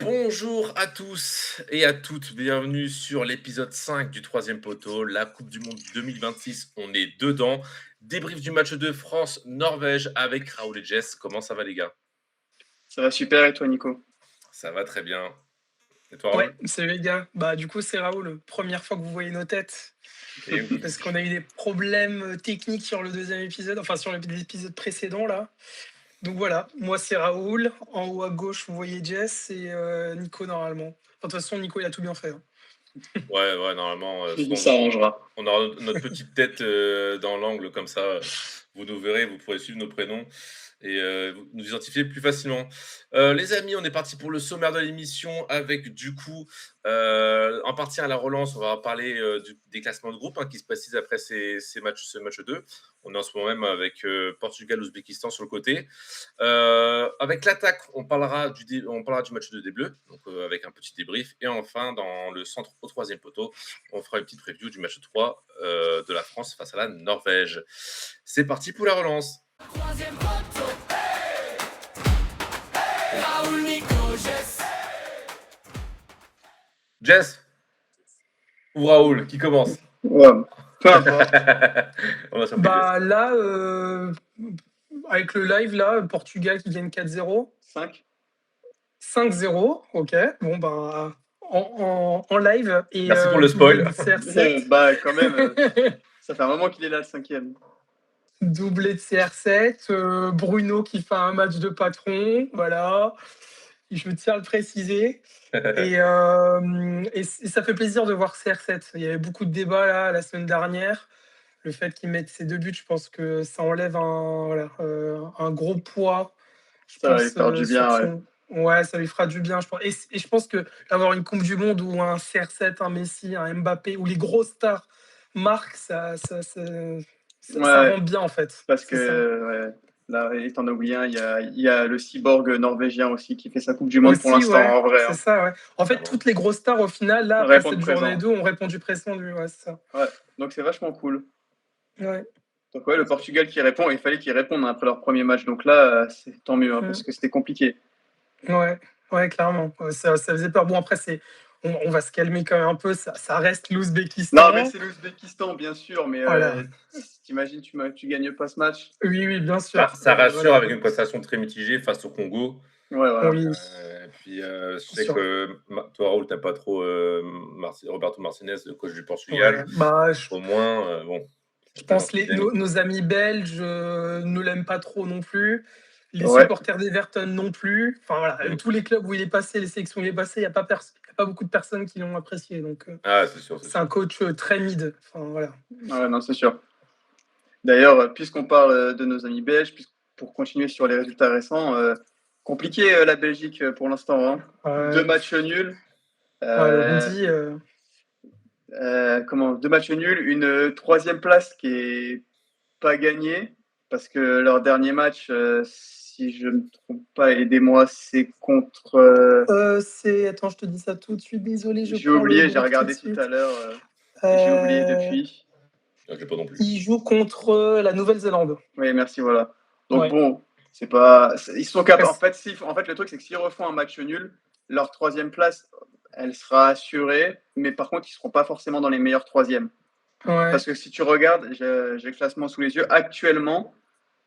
Bonjour à tous et à toutes, bienvenue sur l'épisode 5 du troisième poteau, la Coupe du Monde 2026, on est dedans. Débrief du match de France-Norvège avec Raoul et Jess, comment ça va les gars? Ça va super et toi Nico? Ça va très bien. Et toi Ouais, Raoul? salut les gars. Bah, du coup, c'est Raoul. Première fois que vous voyez nos têtes. Eh oui. Parce qu'on a eu des problèmes techniques sur le deuxième épisode, enfin sur l'épisode précédent là. Donc voilà, moi c'est Raoul. En haut à gauche, vous voyez Jess et Nico normalement. Enfin, de toute façon, Nico, il a tout bien fait, hein. Ouais, normalement, Il s'arrangera. on aura notre petite tête dans l'angle comme ça, vous nous verrez, vous pourrez suivre nos prénoms et nous identifier plus facilement. Les amis, on est parti pour le sommaire de l'émission avec du coup, en partie à la relance, on va parler des classements de groupe qui se précisent après ce match 2. On est en ce moment même avec Portugal-Ouzbékistan sur le côté. Avec l'attaque, on parlera du match des Bleus, donc avec un petit débrief. Et enfin, dans le centre au troisième poteau, on fera une petite preview du match 3 de la France face à la Norvège. C'est parti pour la relance. Troisième poteau, hey hey Raoul, Nico, Jess. Jess ou Raoul, qui commence? Ouais, peu importe. On va s'appeler Bah là, avec le live là, Portugal qui gagne 4-0. 5. 5-0, ok. Bon bah en live et Merci pour le doublé spoil. de CR7. Bah quand même, ça fait un moment qu'il est là le 5e. Doublé de CR7, Bruno qui fait un match de patron, voilà. Je tiens à le préciser. Et ça fait plaisir de voir CR7. Il y avait beaucoup de débats là la semaine dernière. Le fait qu'il mette ses 2 buts, je pense que ça enlève un gros poids, je Ça va lui pense, faire du sur bien, ouais. son. Ouais, ça lui fera du bien, je pense. Et je pense que d'avoir une Coupe du Monde où un CR7, un Messi, un Mbappé, où les grosses stars marquent, ça Ouais, rend bien en fait. parce C'est ça. que ouais, là, et t'en as oublié un, il y a le cyborg norvégien aussi qui fait sa Coupe du Monde pour Aussi, l'instant ouais, en vrai. c'est Hein. ça, ouais. En fait, Clairement. toutes les grosses stars, au final, là, après Répondre cette journée présent. 2, ont répondu présent, lui, ouais, c'est ça. Ouais, donc c'est vachement cool. Ouais. Donc ouais, le Portugal qui répond, il fallait qu'ils répondent après leur premier match. Donc là, c'est tant mieux, parce Mm. que c'était compliqué. Ouais, ouais, clairement. Ouais, ça faisait peur. Bon, après, on va se calmer quand même un peu. Ça reste Non, mais l'Ouzbékistan. c'est l'Ouzbékistan, bien sûr, mais Voilà. t'imagines, tu gagnes pas ce match? Oui, oui, bien Ça, sûr. ça rassure Voilà. avec une prestation très mitigée face au Congo. Ouais, voilà. Oui, Puis je bien sais sûr. que toi, Raoul, t'as pas trop Roberto Martinez, le coach du Ouais. Portugal. Bah, Au moins, bon, je ça fait pense partie des amis. nos amis belges ne l'aiment pas trop non plus. Les Ouais, supporters d'Everton non plus. Enfin voilà, Mm. tous les clubs où il est passé, les sélections où il est passé, il n'y a pas, y a pas beaucoup de personnes qui l'ont apprécié. Donc Ah, c'est sûr, c'est c'est un sûr. coach très mid. Enfin voilà. ouais, non, c'est sûr. D'ailleurs, puisqu'on parle de nos amis belges, pour continuer sur les résultats récents, compliqué la Belgique pour l'instant. Hein. 2 matchs nuls. Ouais, le Euh, Rudy. 2 matchs nuls, une troisième place qui est pas gagnée, parce que leur dernier match, si je ne me trompe pas, aidez-moi, c'est contre. Attends, je te dis ça tout de suite. Désolé, je J'ai prends le oublié, j'ai groupe tout de regardé tout à suite. l'heure, j'ai oublié Euh, depuis. Ah, je l'ai pas non plus. il joue contre la Nouvelle-Zélande. Oui, merci, voilà. Donc Ouais. bon, c'est pas. Ils sont capables. En Presque. fait, le truc, c'est que s'ils refont un match nul, leur troisième place, elle sera assurée, mais par contre, ils seront pas forcément dans les meilleurs troisièmes. Ouais. Parce que si tu regardes, j'ai le classement sous les yeux, actuellement,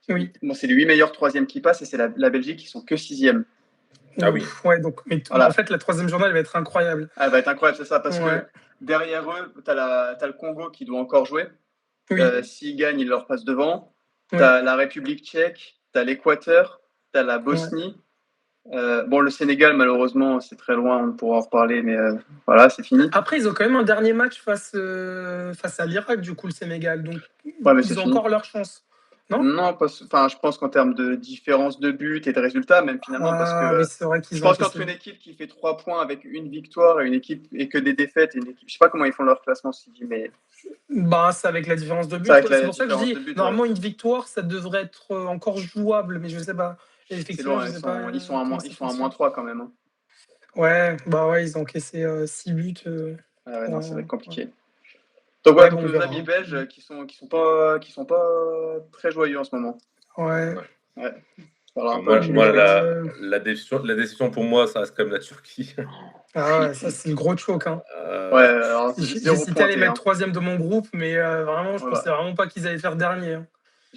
Oui. bon, c'est les 8 meilleurs troisièmes qui passent et c'est la Belgique qui sont que sixième. Ah oui. Ouf, ouais, donc, mais en Voilà. fait, la troisième journée, elle va être incroyable. Elle va être incroyable, c'est ça, parce Ouais. que derrière eux, t'as le Congo qui doit encore jouer. Oui. S'ils gagnent, ils leur passent devant. Tu Oui. as la République tchèque, tu as l'Équateur, tu as la Ouais. Bosnie. Bon, le Sénégal, malheureusement, c'est très loin, on pourra en reparler, mais voilà, c'est fini. Après, ils ont quand même un dernier match face à l'Irak, du coup, le Sénégal. Donc, Ouais, mais c'est ils ont fini. encore leur chance. Non? Non, enfin, je pense qu'en termes de différence de but et de résultats, même finalement, parce que Ah oui, c'est vrai je qu'ils ont pense qu'entre encaissé. une équipe qui fait 3 points avec une victoire et une équipe et que des défaites, et une équipe, je sais pas comment ils font leur classement, mais Bah, c'est avec la différence de c'est but. avec Ouais. C'est la pour ça que je différence dis, de but, ouais. normalement, une victoire, ça devrait être encore jouable, mais je sais pas. Et C'est effectivement, loin, je sais pas ils sont à comment moins, ça ils sont à fonctionne. -3 quand même. Hein. Ouais, bah ouais, ils ont encaissé 6 buts. Ah ouais, non, ça va être Ouais. compliqué. Donc ouais, Ouais, donc bon, on nos verra, amis hein. belges qui sont pas très joyeux en ce moment. Ouais. Ouais. Ouais. parlera un peu Moi, du Mais, moi mérite. la déception pour moi, ça reste quand même la Turquie. ah ouais, ça, c'est le gros choc, hein. Ouais, Euh, alors zéro J'hésitais à les pointé, mettre hein. troisième de mon groupe, mais vraiment, je pensais Voilà. vraiment pas qu'ils allaient faire dernier, hein.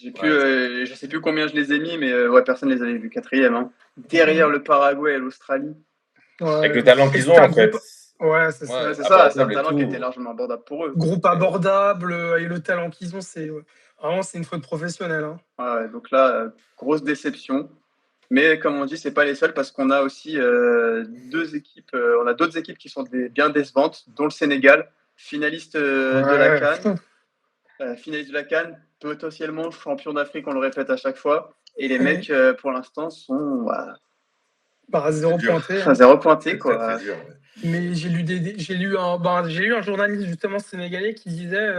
ouais, Je sais plus combien je les ai mis, mais ouais, personne les avait vus quatrième, hein. Derrière Mhm. le Paraguay et l'Australie. avec Ouais. le talent Et qu'ils c'était ont, un en fait. groupe. Ouais, c'est ça. Ouais, Ouais, c'est ça, c'est un abordable et talent qui était tout. largement abordable pour eux. Groupe Et- abordable et le talent qu'ils ont, c'est vraiment c'est une faute professionnelle, hein. Ouais, donc là, grosse déception. Mais comme on dit, c'est pas les seuls parce qu'on a aussi deux équipes, on a d'autres équipes qui sont bien décevantes, dont le Sénégal, finaliste de la Ouais. CAN, finaliste de la CAN, potentiellement champion d'Afrique, on le répète à chaque fois. Et les Ouais. mecs, pour l'instant, sont Bah, C'est zéro dur. pointé, à hein. zéro pointé, C'est très, très quoi. dur. Ouais. Mais j'ai lu un journaliste justement sénégalais qui disait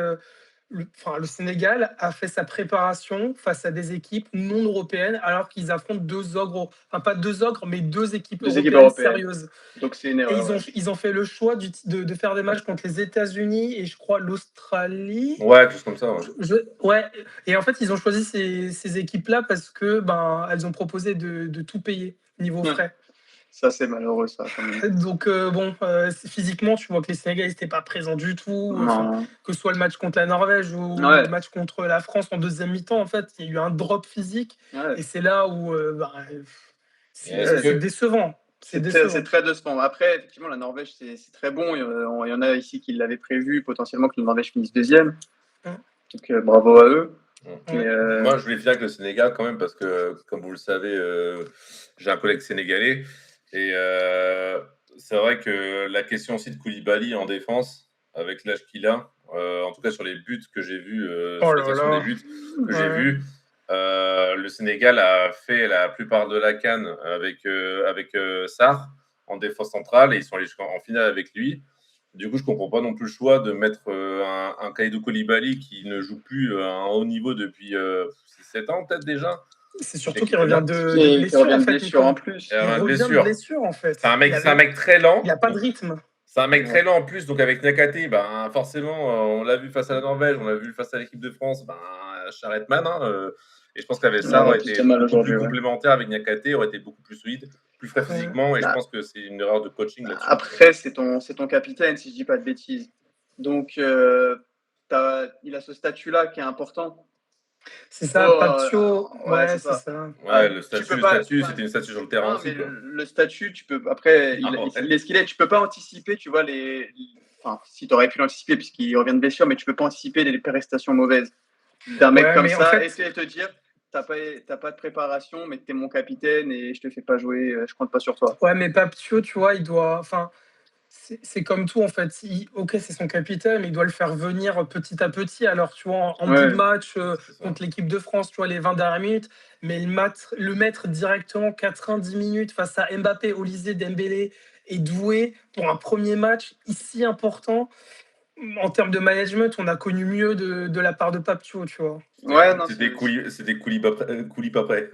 le Sénégal a fait sa préparation face à des équipes non européennes alors qu'ils affrontent deux ogres, enfin pas deux ogres, mais deux équipes Deux équipes européennes européennes. sérieuses. Donc c'est une Et erreur, ouais. ils ont fait le choix de faire des matchs contre les États-Unis et je crois l'Australie. Ouais, quelque chose comme ça. Ouais. Ouais, et en fait, ils ont choisi ces équipes-là parce que ben, elles ont proposé de tout payer niveau frais. Ça, c'est malheureux, ça, quand même. Donc, bon, physiquement, tu vois que les Sénégalais n'étaient pas présents du tout. Enfin, Non. que ce soit le match contre la Norvège ou le Ouais, match contre la France en deuxième mi-temps, en fait, il y a eu un drop physique. ouais. Et c'est là où ben, Est-ce Ouais, c'est que. décevant. C'est c'est décevant. très décevant. Après, effectivement, la Norvège, c'est très bon. Il y en a ici qui l'avaient prévu, potentiellement que la Norvège finisse deuxième. Hein. Donc, bravo à eux. Mais Ouais. Moi, je voulais finir avec le Sénégal quand même parce que, comme vous le savez, j'ai un collègue sénégalais. Et c'est vrai que la question aussi de Koulibaly en défense, avec l'âge qu'il a, en tout cas sur les buts que j'ai vus, Oh sur les là actions des là. buts que j'ai Ouais. vus, le Sénégal a fait la plupart de la CAN avec Sarr en défense centrale et ils sont allés en finale avec lui. Du coup, je comprends pas non plus le choix de mettre un Kalidou Koulibaly qui ne joue plus à un haut niveau depuis 7 ans, peut-être déjà, C'est avec surtout qu'il l'équipe de revient France. de qui blessure, revient en de fait, blessure en Nico. Et plus. Il un revient de blessure. blessure, en C'est fait. un mec très Il a lent. pas de rythme. C'est un mec Ouais. très lent en plus. Donc avec Nakate, ben, forcément, on l'a vu face à la Norvège, on l'a vu face à l'équipe de France, ben, Charretman. Hein, et je pense qu'avec Il ça, aura aurait plus de été mal beaucoup plus aujourd'hui, ouais. complémentaire avec Nakate, aurait été beaucoup plus solide, plus frais Ouais. physiquement. Et je Bah, pense que c'est une erreur de coaching là-dessus. après, c'est ton capitaine, si je dis pas de bêtises. Donc, il a ce statut-là qui est important. C'est ça, Oh, Papio. ouais, Ouais, c'est c'est ça. ça. Ouais, Tu peux le pas. statut, c'était une statue sur le terrain Non, aussi, mais quoi. le statut, tu peux. Après, Ah il ouais. est ce qu'il est. Tu peux pas anticiper, tu vois, enfin, si tu aurais pu l'anticiper, puisqu'il revient de blessure, mais tu peux pas anticiper les prestations mauvaises d'un mec Ouais, comme mais en ça et fait, te dire, t'as pas de préparation, mais t'es mon capitaine et je te fais pas jouer, je compte pas sur toi. ouais, mais Papio, tu vois, il doit. Enfin, c'est comme tout, en fait. Ok, c'est son capitaine, mais il doit le faire venir petit à petit. Alors, tu vois, en bout de Ouais, match C'est ça. contre l'équipe de France, tu vois, les 20 dernières minutes, mais le mettre directement 90 minutes face à Mbappé, Olysée, Dembélé et Doué pour un premier match si important. En termes de management, on a connu mieux de la part de Papio, tu vois. ouais, non, C'est des coulis pas prêts.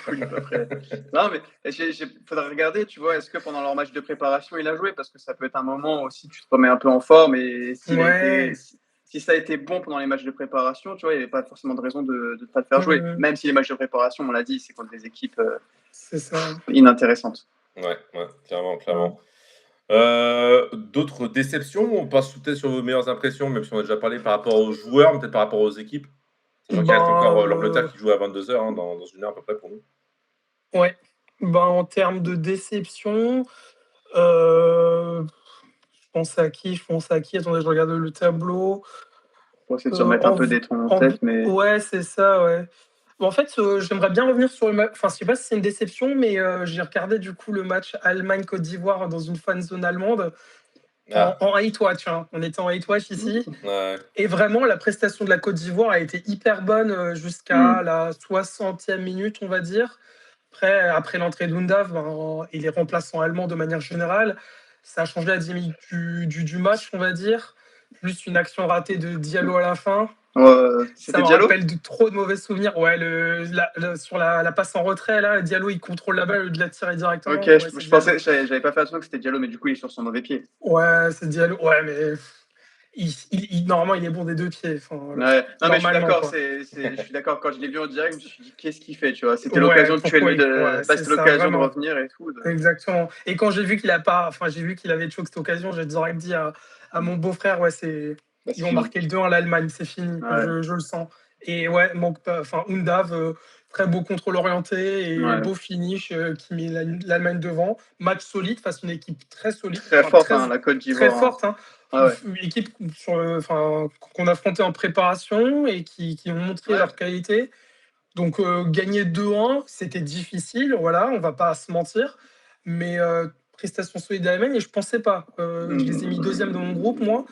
cool, après. Non, mais faudrait regarder, tu vois, est-ce que pendant leur match de préparation, il a joué? Parce que ça peut être un moment aussi, tu te remets un peu en forme et Ouais. si ça a été bon pendant les matchs de préparation, tu vois, il n'y avait pas forcément de raison de ne pas le faire jouer. Mhm. Même si les matchs de préparation, on l'a dit, c'est contre des équipes C'est ça. inintéressantes. Ouais, clairement, Ouais. clairement. D'autres déceptions? On passe peut-être sur vos meilleures impressions, même si on a déjà parlé par rapport aux joueurs, peut-être par rapport aux équipes. Sachant qu'il reste Ben, encore l'Angleterre qui joue à 22h, hein, dans une heure à peu près pour nous. ouais. Ben, en termes de déception, je pense à qui? Je pense à qui? Attendez, je regarde le tableau. Pour essayer de se remettre un En, peu v- des troncs en en v- tête, mais ouais, c'est ça, ouais. Bon, en fait, j'aimerais bien revenir sur le match. Enfin, je sais pas si c'est une déception, mais j'ai regardé du coup le match Allemagne-Côte d'Ivoire dans une fan zone allemande Ah, en hate watch, hein. On était en hate watch ici. ouais. Et vraiment, la prestation de la Côte d'Ivoire a été hyper bonne jusqu'à hmm. la 60e minute, on va dire. Après l'entrée d'Undav et les remplaçants allemands de manière générale, ça a changé la dynamique du match, on va dire. Plus une action ratée de Diallo à la fin. Ça C'était me Diallo? rappelle trop de mauvais souvenirs. Ouais, sur la passe en retrait, là, Diallo, il contrôle la balle, de la tirer Ok, directement. Ouais, c'est je Diallo. pensais, j'avais pas fait attention que c'était Diallo, mais du coup, il est sur son mauvais pied. Ouais, c'est Diallo. Ouais, mais normalement, il est bon des 2 pieds. Enfin, voilà. Ouais. Non, mais je suis Normalement, d'accord. quoi. Je suis d'accord. Quand je l'ai vu en direct, je me suis dit, qu'est-ce qu'il fait, tu vois? C'était Ouais, l'occasion de tuer pourquoi ouais, c'est c'était ça, l'occasion de vraiment. revenir et tout. Exactement. Et quand j'ai vu qu'il avait choqué cette occasion, j'ai direct dit à mon beau-frère, ouais, Bah, ils c'est vont fini. marquer le 2 à l'Allemagne, c'est fini. Ouais. Je le sens. Et ouais, manque pas, enfin, Undav, très beau contrôle orienté et Ouais. beau finish qui met l'Allemagne devant. Match solide face à une équipe très solide, Très enfin, forte, hein, la Côte très d'Ivoire. Hein. forte. Hein. Ah ouais. Une équipe qu'on affrontait en préparation et qui ont montré Ouais. leur qualité. Donc gagner 2-1, c'était difficile, voilà, on va pas se mentir. Mais prestation solide d'Allemagne et je pensais pas. Je les ai mis 2e dans mon groupe, moi.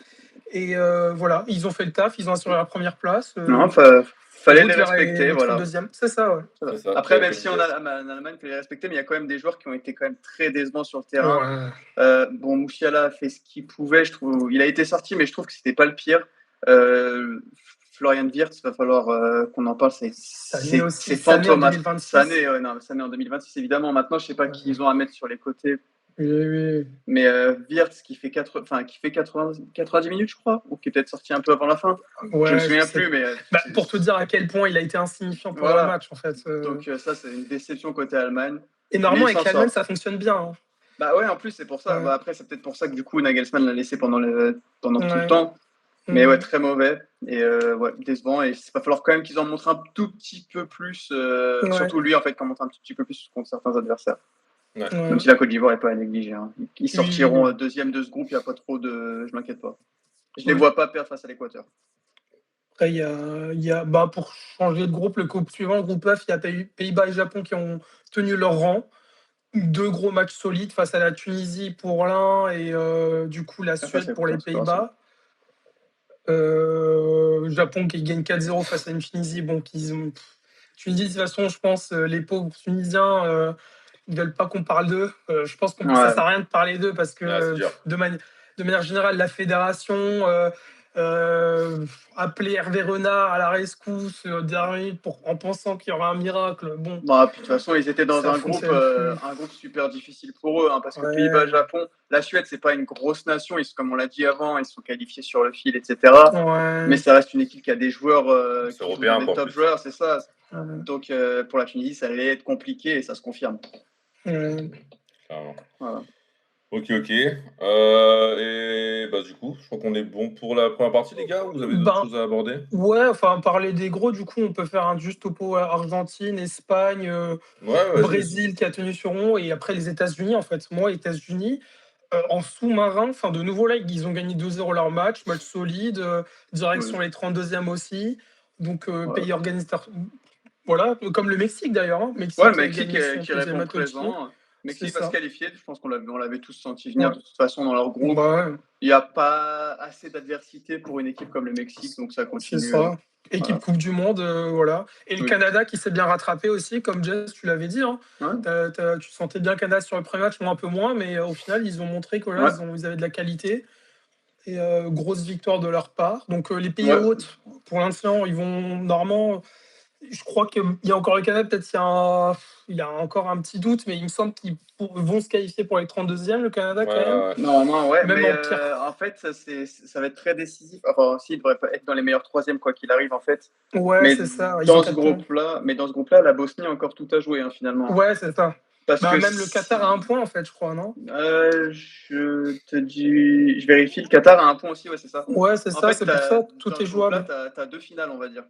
Et voilà, ils ont fait le taf, ils ont assuré la première place. Non, fallait les Route vers respecter, les voilà. 32e. C'est ça, ouais. C'est ça, Après, j'allais même te le si on dire. a en Allemagne, il faut les respecter, mais il y a quand même des joueurs qui ont été quand même très décevants sur le terrain. Ouais. Bon, Mouchiala a fait ce qu'il pouvait, je trouve. Il a été sorti, mais je trouve que c'était pas le pire. Florian Wirtz, il va falloir qu'on en parle. Sané aussi, C'est Sané en fantomatique. 2026. Sané en 2026, évidemment. Maintenant, je sais pas qui ils ont à mettre sur les côtés. Oui, oui. Mais Wirtz qui fait 90 minutes, je crois, ou qui est peut-être sorti un peu avant la fin. Je me Ouais, souviens sais. plus, mais Bah, pour te dire à quel point il a été insignifiant pendant le voilà. match, en fait. Donc ça, c'est une déception côté Allemagne. Et Mais normalement, il avec s'en l'Allemagne, sort. ça fonctionne bien. Hein. Bah ouais, en plus, c'est pour ça. Ouais. Bah, après, c'est peut-être pour ça que du coup, Nagelsmann l'a laissé pendant tout le Ouais. temps. Mais ouais, Mhm. très mauvais. Et ouais, décevant. Et il va falloir quand même qu'ils en montrent un tout petit peu plus. Ouais. Surtout lui, en fait, qu'en montre un tout petit peu plus contre certains adversaires. Ouais. Ouais. Même si la Côte d'Ivoire n'est pas à négliger. Hein. Ils sortiront Oui. deuxième de ce groupe, il n'y a pas trop de. Je m'inquiète pas. Je les Ouais. vois pas perdre face à l'Équateur. Après, bah, pour changer de groupe, le groupe suivant, le groupe F, il y a Pays-Bas et Japon qui ont tenu leur rang. 2 gros matchs solides face à la Tunisie pour l'un et du coup la Après, Suède c'est pour les pour score. Pays-Bas. Japon qui gagne 4-0 face à une Tunisie. Bon, Tunisie, de toute façon, je pense, les pauvres Tunisiens, ils veulent pas qu'on parle d'eux. Je pense que ça Ouais. sert à rien de parler d'eux parce que Ouais, c'est dur. de manière générale, la fédération appeler Hervé Renard à la rescousse dernière minute en pensant qu'il y aura un miracle. Bon, Bah, puis, de toute façon, ils étaient dans ça un groupe fonctionne plus. super difficile pour eux, hein, parce que Pays-Bas, Ouais, Japon, la Suède, c'est pas une grosse nation, comme on l'a dit avant, ils sont qualifiés sur le fil, etc. Mais ouais, ça reste une équipe qui a des joueurs C'est qui jouent dans européen, des quoi, en top plus. joueurs, c'est ça. ouais, Donc pour la Tunisie, ça allait être compliqué et ça se confirme. ouais. Clairement. Voilà. Ok, ok. Et bah, du coup, je crois qu'on est bon pour la première partie, les gars, ou vous avez d'autres Ben, choses à aborder? ouais, enfin, parler des gros, du coup, on peut faire un juste topo Argentine, Espagne, Ouais, vas-y, vas-y. Brésil qui a tenu sur rond et après les États-Unis, en fait. Moi, États-Unis, en sous-marin, enfin, de nouveau, là, ils ont gagné 2-0 leur match solide, Oui. direction les 32e aussi. Donc, Ouais. pays organisateur, voilà, comme le Mexique d'ailleurs. Hein. Ouais, le Mexique qui a Mexique gagné son qui deuxième répond match aussi. présent. C'est Mexique va se ça. qualifier, je pense on l'avait tous senti venir Ouais. de toute façon dans leur groupe. Bah, ouais, Il n'y a pas assez d'adversité pour une équipe comme le Mexique, donc ça c'est continue. ça. Équipe Voilà. Coupe du Monde, voilà. Et le Oui. Canada qui s'est bien rattrapé aussi, comme Jess, tu l'avais dit. Hein. Ouais. Tu sentais bien le Canada sur le premier match, moi un peu moins, mais au final, ils ont montré que là, Ouais. ils avaient de la qualité. Et grosse victoire de leur part. Donc les pays Ouais. hôtes, pour l'instant, ils vont normalement. Je crois qu'il y a encore le Canada, peut-être il y a encore un petit doute, mais il me semble qu'ils vont se qualifier pour les 32e, le Canada Ouais, quand même. ouais, ouais. Normalement, ouais, Même mais en pire. en fait, ça va être très décisif. Enfin, aussi, il devrait pas être dans les meilleurs troisièmes, quoi qu'il arrive, en fait. Ouais, Mais c'est ça. Ils ont dans ce 4 points. groupe-là, la Bosnie a encore tout à jouer, hein, finalement. Ouais, c'est ça. Parce Bah, que même le Qatar a un point, en fait, je crois, non? je vérifie, le Qatar a un point aussi, ouais, c'est ça. Ouais, c'est En ça, fait, c'est pour ça, dans tout est ce groupe-là, jouable. tu as 2 finales, on va dire.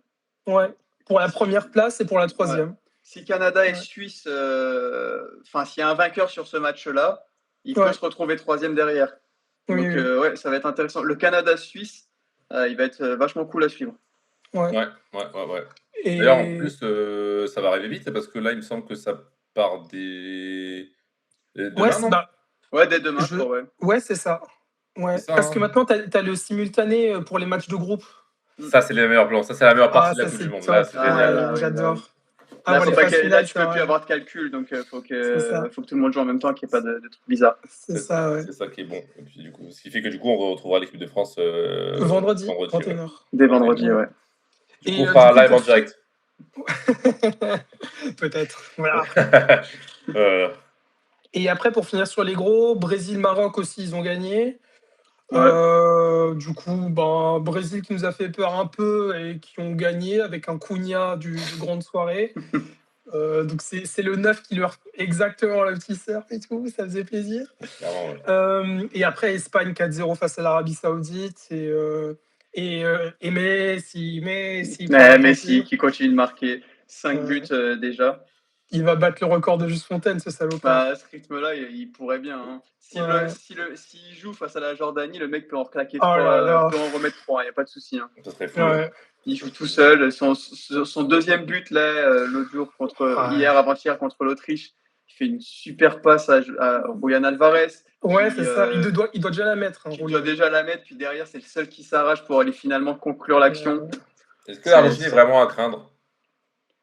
Ouais. Pour la première place et pour la Ouais. troisième. Si Canada et Ouais. Suisse, enfin, s'il y a un vainqueur sur ce match-là, il peut Ouais. se retrouver troisième derrière. Oui, Donc, oui. ouais, ça va être intéressant. Le Canada-Suisse, il va être vachement cool à suivre. Ouais. Ouais, ouais, ouais, ouais. D'ailleurs, en Et plus, ça va arriver vite, parce que là, il me semble que ça part ouais, demain, non? bah, Ouais, dès demain, je je... crois, ouais. ouais, c'est ça. C'est Ouais. ça, Parce que hein? maintenant, tu as le simultané pour les matchs de groupe. Mm. Ça, c'est les meilleurs plans. Ça, c'est la meilleure partie Ah, de la ça, Coupe du c'est Monde. Là, top. c'est Ah génial. Ouais, là, oui, là, oui. j'adore. Avant les phases Là, finales, tu peux plus ça, avoir de calcul, donc c'est ça. faut que tout le monde joue en même temps, qu'il n'y ait pas de trucs bizarres. C'est ça, ouais. C'est ça qui est bon. Et puis, du coup, ce qui fait que du coup, on retrouvera l'équipe de France Vendredi, vendredi. Ouais. 21h. Dès 21. vendredi, ouais. Du coup, Et on du fera coup, live en direct. peut-être. Voilà. Euh, Et après, pour finir sur les gros, Brésil-Maroc aussi, ils ont gagné. Ouais. Du coup, Brésil qui nous a fait peur un peu et qui ont gagné avec un Cunha du grande soirée. Donc c'est le 9 qui leur exactement le petit surf et tout, ça faisait plaisir. Clairement, ouais. Et après Espagne 4-0 face à l'Arabie Saoudite et Messi pour Messi l'Argentine. qui continue de marquer 5 buts Ouais. déjà. Il va battre le record de Juste Fontaine, ce salopard. Bah, à ce rythme-là, il pourrait bien. Hein. Ouais. S'il joue face à la Jordanie, le mec peut en claquer Oh 3, là là. peut en remettre 3, il n'y a pas de souci. Hein. Ça serait fou, ouais. Ouais. Il joue tout seul. Son deuxième but, là, l'autre jour, Ouais. avant-hier, contre l'Autriche, il fait une super passe à Julian Alvarez, Ouais, qui, c'est ça. Il doit déjà la mettre, hein, qui doit Julian. déjà la mettre, puis derrière, c'est le seul qui s'arrache pour aller finalement conclure l'action. Ouais. Est-ce que l'Argentine est C'est- vraiment à craindre?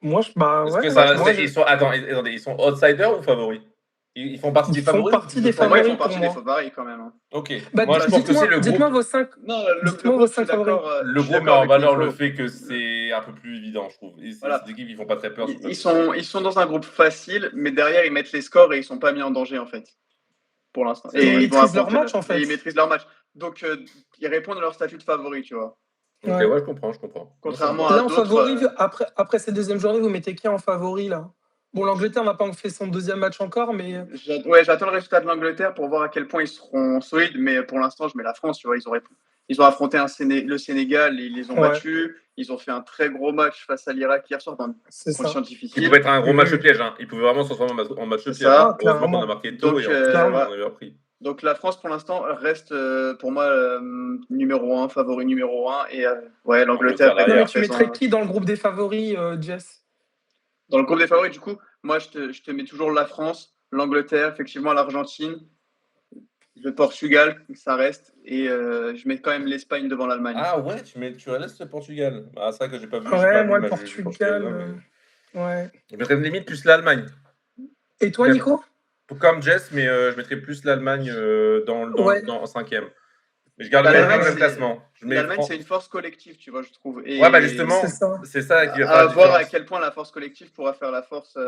Moi, Est-ce ouais, que ça, moi, ils sont, attends, attendez, ils sont outsiders ou favoris? Ils font partie ils des font favoris partie de des toi? Pour moi, ils font favoris pour partie des moi. favoris quand même. Hein. Ok. Bah, Moi, je pense que c'est le dites-moi groupe. vos 5, Non, dites-moi vos je suis 5 favoris. d'accord. Le Je suis groupe met d'accord en avec valeur le Nico. fait que c'est un peu plus évident, je trouve. Et Voilà. ces équipes, ils font pas très peur. Ils sont dans un groupe facile, mais derrière, ils mettent les scores et ils sont pas mis en danger, en fait, pour l'instant. C'est Et ils vrai. Ils vont maîtrisent leur affronter match, en et fait. ils maîtrisent leur match. Donc, ils répondent à leur statut de favori, tu vois. Ok, Ouais. ouais, je comprends. Moi, ça me Contrairement va. à Là, en d'autres. favori, après cette deuxième journée, vous mettez qui en favori, là? Bon, l'Angleterre n'a pas fait son deuxième match encore, mais J'attends le résultat de l'Angleterre pour voir à quel point ils seront solides, mais pour l'instant, je mets la France, tu vois. Ils ont affronté le Sénégal, et ils les ont ouais, battus. Ils ont fait un très gros match face à l'Irak hier soir dans des c'est conditions ça. Il difficiles. pouvait être un gros Oui, match oui. piège. Hein. Il pouvait vraiment se transformer en match C'est piège. Hein. Ah, ça. Heureusement qu'on a clairement. marqué tôt Donc, et ensuite on Clairement. avait repris. Donc la France pour l'instant reste pour moi numéro 1, favori numéro 1 et ouais, Angleterre l'Angleterre Non, mais derrière. tu mettrais qui dans le groupe des favoris, Jess? dans le groupe des favoris du coup, moi je te mets toujours la France, l'Angleterre, effectivement l'Argentine, le Portugal, ça reste et je mets quand même l'Espagne devant l'Allemagne. Ah ouais, tu laisses le Portugal. Ah, c'est vrai que j'ai Ouais, pas vu moi, le le match du Portugal. Portugal, Là, mais... ouais. Je mettrais limite plus l'Allemagne. Et toi, Nico? Comme Jess, mais je mettrais plus l'Allemagne Ouais. en cinquième. Mais je garde quand L'Allemagne même le même c'est classement. Je mets l'Allemagne c'est une force collective, tu vois, je trouve. Ouais, bah Et C'est justement, ça. c'est ça qui va faire à la voir à différence. quel point la force collective pourra faire la force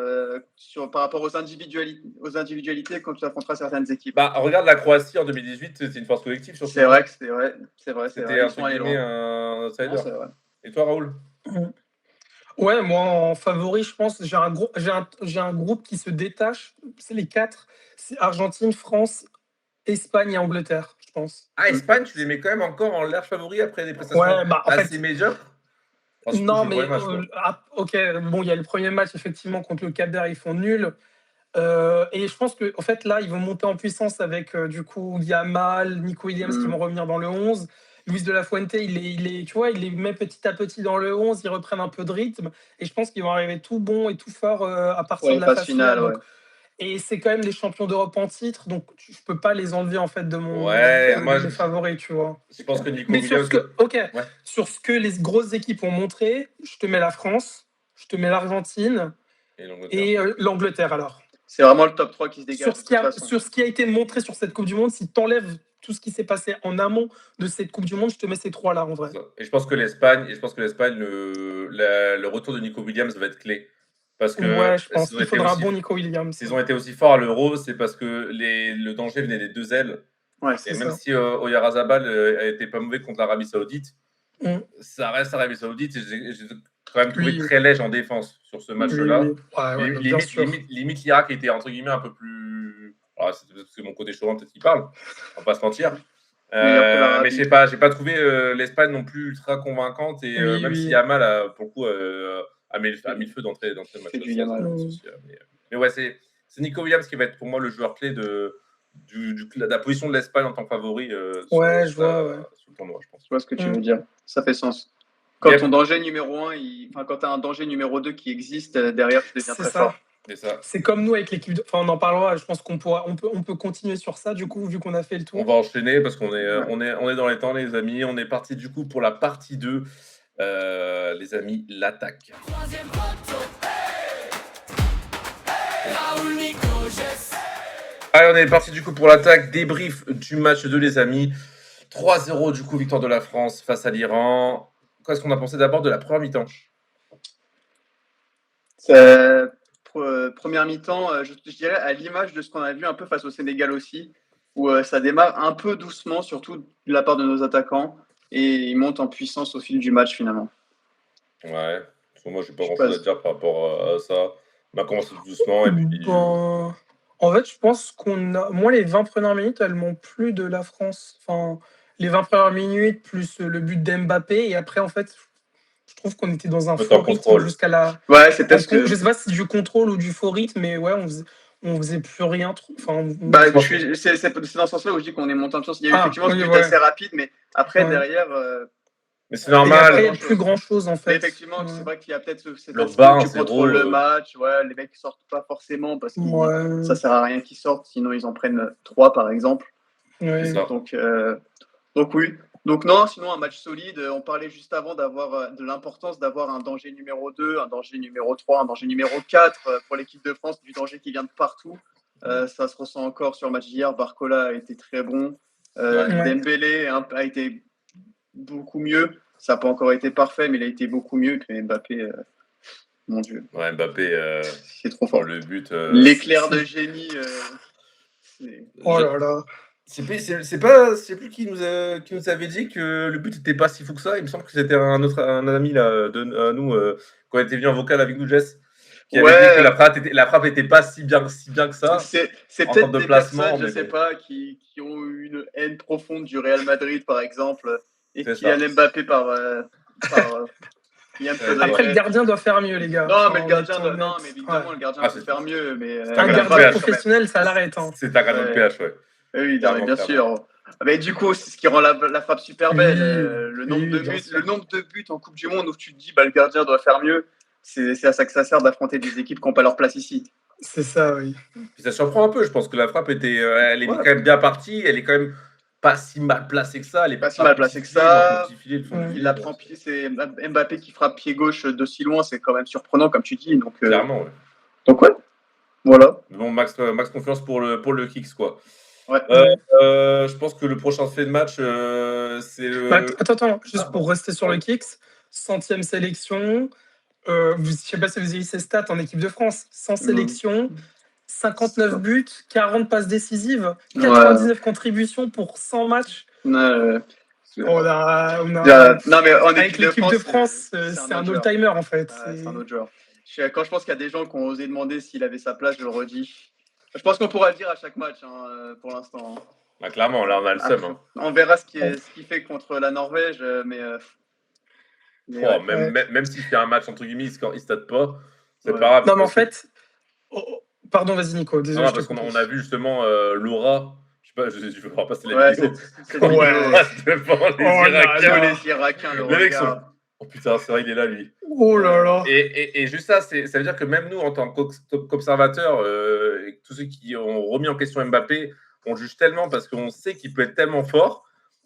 par rapport aux individualités quand tu affronteras certaines équipes. Bah, regarde la Croatie en 2018, c'est une force collective sur ce C'est vrai moment. que c'est vrai, c'est vrai, c'est C'était vrai. Ils entre sont allés guillemets loin. un Non, outsider. c'est vrai. Et toi, Raoul? Ouais, moi, en favori, je pense, j'ai un groupe qui se détache. C'est les quatre. C'est Argentine, France, Espagne et Angleterre, je pense. Ah, Espagne, tu les mets quand même encore en large favori après des prestations Ouais, bah, en assez fait, médiocres? Enfin, surtout non, sur le premier mais match, quoi. ok, bon, il y a le premier match, effectivement, contre le Cap Vert, ils font nul. Et je pense que, en fait, là, ils vont monter en puissance avec, du coup, Yamal, Nico Williams qui vont revenir dans le 11. Luis de la Fuente, tu vois, il les met petit à petit dans le 11, ils reprennent un peu de rythme. Et je pense qu'ils vont arriver tout bon et tout fort à Pour partir de les la phases phase finale. finales, ouais. Donc, et c'est quand même les champions d'Europe en titre, donc je peux pas les enlever en fait Ouais, de mes favoris, tu vois. je pense que Nico Mais Williams. Ouais. sur ce que les grosses équipes ont montré, je te mets la France, je te mets l'Argentine Et l'Angleterre. et l'Angleterre alors. C'est vraiment le top 3 qui se dégage de toute façon. Sur ce qui a été montré sur cette Coupe du Monde, si tu enlèves tout ce qui s'est passé en amont de cette Coupe du Monde, je te mets ces trois là en vrai. Et je pense que l'Espagne, le retour de Nico Williams va être clé. Parce que Ouais, je pense qu'il faudra un bon Nico Williams. s'ils ont été aussi forts à l'Euro, c'est parce que le danger venait des deux ailes. Ouais, Et même si Oyarzabal a été pas mauvais contre l'Arabie Saoudite, ça reste l'Arabie Saoudite. Et j'ai quand même trouvé très léger en défense sur ce match-là. Oui. Ouais, bien sûr. Limite, l'Irak était entre guillemets un peu plus. Alors, c'est mon côté chauvin peut-être qui parle, on va pas se mentir. Mais je sais pas, j'ai pas trouvé l'Espagne non plus ultra convaincante. Et même si Yamal a, pour le coup, a mis le feu d'entrée le match. Mais ouais, c'est Nico Williams qui va être pour moi le joueur clé de la position de l'Espagne en tant que favori sur le tournoi, je pense. Je vois ce que tu veux dire. Ça fait sens. Quand ton danger numéro 1, quand tu as un danger numéro 2 qui existe, derrière, tu deviens très fort. C'est comme nous avec l'équipe. Enfin, on en parlera. Je pense qu'on peut continuer sur ça, du coup, vu qu'on a fait le tour. On va enchaîner parce qu'on est dans les temps, les amis. On est parti, du coup, pour la partie 2. Les amis, l'attaque. Allez, on est parti, du coup, pour l'attaque. Débrief du match 2, les amis. 3-0, du coup, victoire de la France face à l'Iran. Qu'est-ce qu'on a pensé d'abord de la première mi-temps? Première mi-temps, je dirais à l'image de ce qu'on a vu un peu face au Sénégal aussi. où ça démarre un peu doucement, surtout de la part de nos attaquants, et ils montent en puissance au fil du match finalement. Ouais, moi, j'ai pas Je sais pas. grand-chose à dire par rapport à ça. On a commencé tout doucement et puis Ben, en fait, je pense qu'on a moi, les 20 premières minutes, elles m'ont plu de la France. Enfin, les 20 premières minutes plus, le but d'Mbappé et après, en fait, je trouve qu'on était dans un on était en faux rythme contrôle. jusqu'à la Ouais, c'est peut-être je sais pas si c'est du contrôle ou du faux rythme, mais ouais, on faisait plus rien trop enfin, Bah, Je pense que c'est dans ce sens-là où je dis qu'on est monté en puissance. Il y a eu effectivement ce oui, but ouais, assez rapide, mais après, ouais derrière, mais c'est et il n'y a pas après normal. plus grand-chose. grand-chose, en Mais fait. effectivement, c'est Ouais. vrai qu'il y a peut-être cet Le aspect où bas, tu contrôles 1-0, le match. Ouais, les mecs sortent pas forcément parce que ça Ouais, sert à rien qu'ils sortent, sinon ils en prennent 3 par exemple. c'est ouais. ça. Donc oui. Donc non, sinon un match solide. On parlait juste avant d'avoir de l'importance d'avoir un danger numéro 2, un danger numéro 3, un danger numéro 4 pour l'équipe de France, du danger qui vient de partout. Ça se ressent encore sur le match d'hier. Barcola a été très bon. Ouais. Ouais. Dembélé a été beaucoup mieux. Ça n'a pas encore été parfait, mais il a été beaucoup mieux. Et puis Mbappé, mon Dieu, Ouais, Mbappé, c'est trop fort. le but. L'éclair de génie. Oh là là. Je sais plus qui nous avait dit que le but était pas si fou que ça. Il me semble que c'était un ami là, à nous, quand il était venu en vocal avec nous, Jess, qui avait dit que Ouais, la frappe était pas si bien que ça c'est en termes peut-être de des placement, personnes, je mais sais bon, pas, qui ont eu une haine profonde du Real Madrid, par exemple, et c'est ça. Kylian Mbappé par Kylian Ouais, Après, le Frederick. gardien doit faire mieux, les gars. Non, Enfin, mais le on est gardien, non, mais honnête. Ouais. évidemment, le gardien Ah, peut faire mieux, mais c'est un Un cadeau de gardien Mbappé PH. quand même. professionnel, ça l'arrête, hein. C'est un cadeau de Ouais. PH, ouais. Oui, non, mais Clairement, bien clairement. sûr. Mais du coup, c'est ce qui rend la frappe super belle. Oui, Le oui, nombre oui, de bien buts, sûr. le nombre de buts en Coupe du Monde où tu te dis, bah, le gardien doit faire mieux. C'est à ça que ça sert d'affronter des équipes qui n'ont pas leur place ici. C'est ça, oui. Puis ça surprend un peu. Je pense que la frappe était, elle est Ouais, quand même bien partie. Elle est quand même pas si mal placée que ça. Elle est pas si pas mal petit placé que filet, non, ça. petit filet, le fond du Ouais. Il filet. la Bon, prend pied, c'est Mbappé qui frappe pied gauche de si loin, c'est quand même surprenant, comme tu dis. clairement, ouais. Donc ouais, voilà. Mais bon, max confiance pour le Kicks, quoi. Ouais. Ouais. Je pense que le prochain fait de match, c'est Bah, le. attends, Ah, juste pour rester sur le pardon. Kicks, 100e sélection. Je sais pas si vous avez vu ses stats en équipe de France. 100 Mm. sélections, 59 buts, 40 passes décisives, Ouais. 99 contributions pour 100 matchs. Euh, On a, non, mais en avec équipe de l'équipe de France, France, c'est un c'est autre un joueur. all-timer en fait. C'est un autre joueur. Quand je pense qu'il y a des gens qui ont osé demander s'il avait sa place, je le redis. Je pense qu'on pourra le dire à chaque match pour l'instant. Ah, clairement, là, on a le seum. Après, Hein. on verra ce qu'il fait contre la Norvège, mais Oh, ouais. Ouais. même s'il fait un match, entre guillemets, il ne stade pas, c'est Ouais. pas grave. Non, mais en Parce que, fait, pardon, vas-y Nico, non, désolé, non, je t'ai parce qu'on coupé. on a vu justement Laura, je sais pas, je vais pouvoir passer la Ouais, vidéo, cette quand il vidéo. Ouais. passe devant les Oh là Tous Irakiens. là. les Irakiens le Les mecs sont. regardent. Oh putain, c'est vrai, il est là, lui. Oh là là. Et juste ça, ça veut dire que même nous, en tant qu'observateurs, et tous ceux qui ont remis en question Mbappé, on juge tellement parce qu'on sait qu'il peut être tellement fort.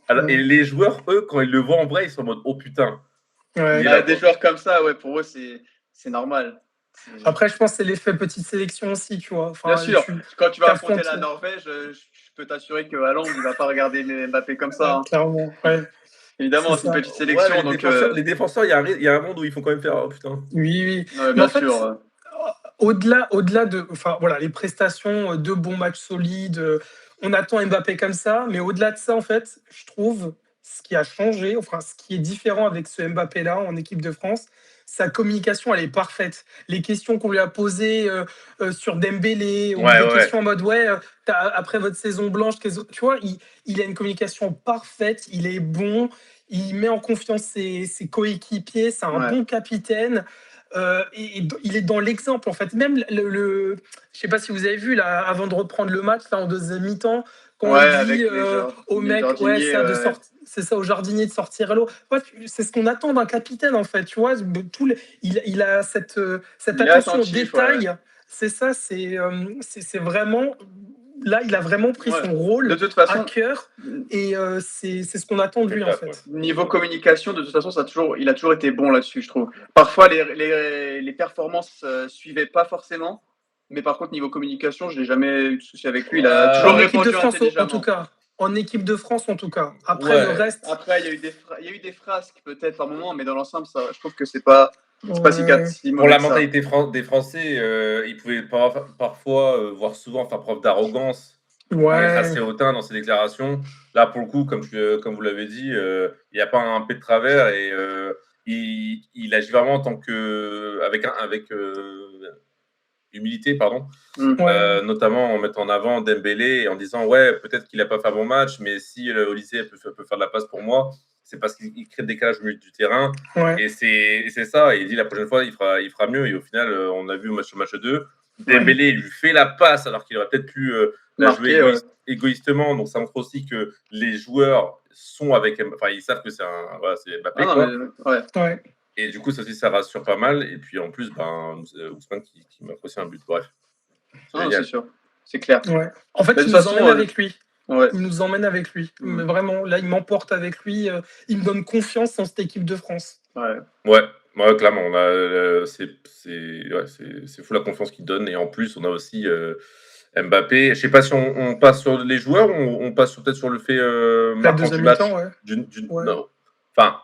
Alors, et Ouais. les joueurs, eux, quand ils le voient en vrai, ils sont en mode oh putain, il est Ouais. là, Des quoi. joueurs comme ça, ouais, pour eux, c'est normal. Après, je pense que c'est l'effet petite sélection aussi, tu vois. Bien Enfin, sûr, quand tu vas affronter t'affrontes, la Norvège, je peux t'assurer que Haaland, il va pas regarder Mbappé comme ça. Hein. clairement. Ouais, c'est Évidemment, c'est une ça. petite Ouais, mais sélection, donc les défenseurs, il y a un monde où ils font quand même faire oh putain. Oui, oui. ouais, Mais bien en fait, sûr. au-delà de, enfin voilà, les prestations, deux bons matchs solides, on attend Mbappé comme ça, mais au-delà de ça, en fait, je trouve ce qui a changé, enfin ce qui est différent avec ce Mbappé-là en équipe de France, sa communication, elle est parfaite. Les questions qu'on lui a posées sur Dembélé ou Ouais, des ouais. questions en mode ouais, après votre saison blanche, tu vois, il a une communication parfaite, il est bon, il met en confiance ses coéquipiers, c'est un Ouais. bon capitaine. Et il est dans l'exemple en fait. Même je sais pas si vous avez vu là, avant de reprendre le match là en deuxième mi-temps, quand Ouais, il dit avec au les mec, ouais, jardiniers. c'est ça, au jardinier de sortir à l'eau. Ouais, c'est ce qu'on attend d'un capitaine en fait. Tu vois, il a cette Il est attention au attentif, ouais. détail. C'est ça, c'est vraiment là, il a vraiment pris Ouais. son De rôle toute à façon, cœur et c'est ce qu'on attend de C'est le lui en taf, ouais. fait. niveau communication, de toute façon, il a toujours été bon là-dessus, je trouve. Parfois, les performances suivaient pas forcément, mais par contre, niveau communication, je n'ai jamais eu de souci avec lui. Il a toujours En équipe de répondu France, en tout intelligemment. cas. En équipe de France, en tout cas. Après, le Ouais. reste. Après, il y a eu des frasques peut-être par moment, mais dans l'ensemble, je trouve que c'est pas Ouais. si Pour mauvais la que ça. mentalité des Français, ils pouvaient parfois, voire souvent, faire preuve d'arrogance être Ouais, assez hautain dans ses déclarations. Là, pour le coup, comme vous l'avez dit, il n'y a pas un P de travers et il agit vraiment en tant que avec humilité, pardon. ouais, Notamment en mettant en avant Dembélé et en disant ouais, peut-être qu'il n'a pas fait un bon match, mais si Olysée peut faire de la passe pour moi, c'est parce qu'il crée des décalage au milieu du terrain. ouais, Et c'est ça. Et il dit la prochaine fois, il fera mieux. Et au final, on a vu sur le match 2, Ouais. Dembélé lui fait la passe alors qu'il aurait peut-être pu la jouer Marqué, ouais. égoïstement. Donc ça montre aussi que les joueurs sont avec. Enfin, ils savent que c'est Mbappé, Ah non, quoi. mais, ouais. ouais. Et du coup, ça aussi, ça rassure pas mal. Et puis en plus, Ousmane qui marque aussi un but. Bref, c'est Ah non, c'est génial. sûr. C'est clair. Ouais. En fait, Mais de il toute nous façon, emmène avec lui. ouais. Il nous emmène avec lui. Mais Mm. vraiment, là, il m'emporte avec lui. Il me donne confiance dans cette équipe de France. Ouais. Ouais, clairement. C'est fou la confiance qu'il donne. Et en plus, on a aussi Mbappé. Je sais pas si on passe sur les joueurs ou on passe peut-être sur le fait La marquant du deuxième mi-temps, match. ouais. Ouais. Non. Enfin,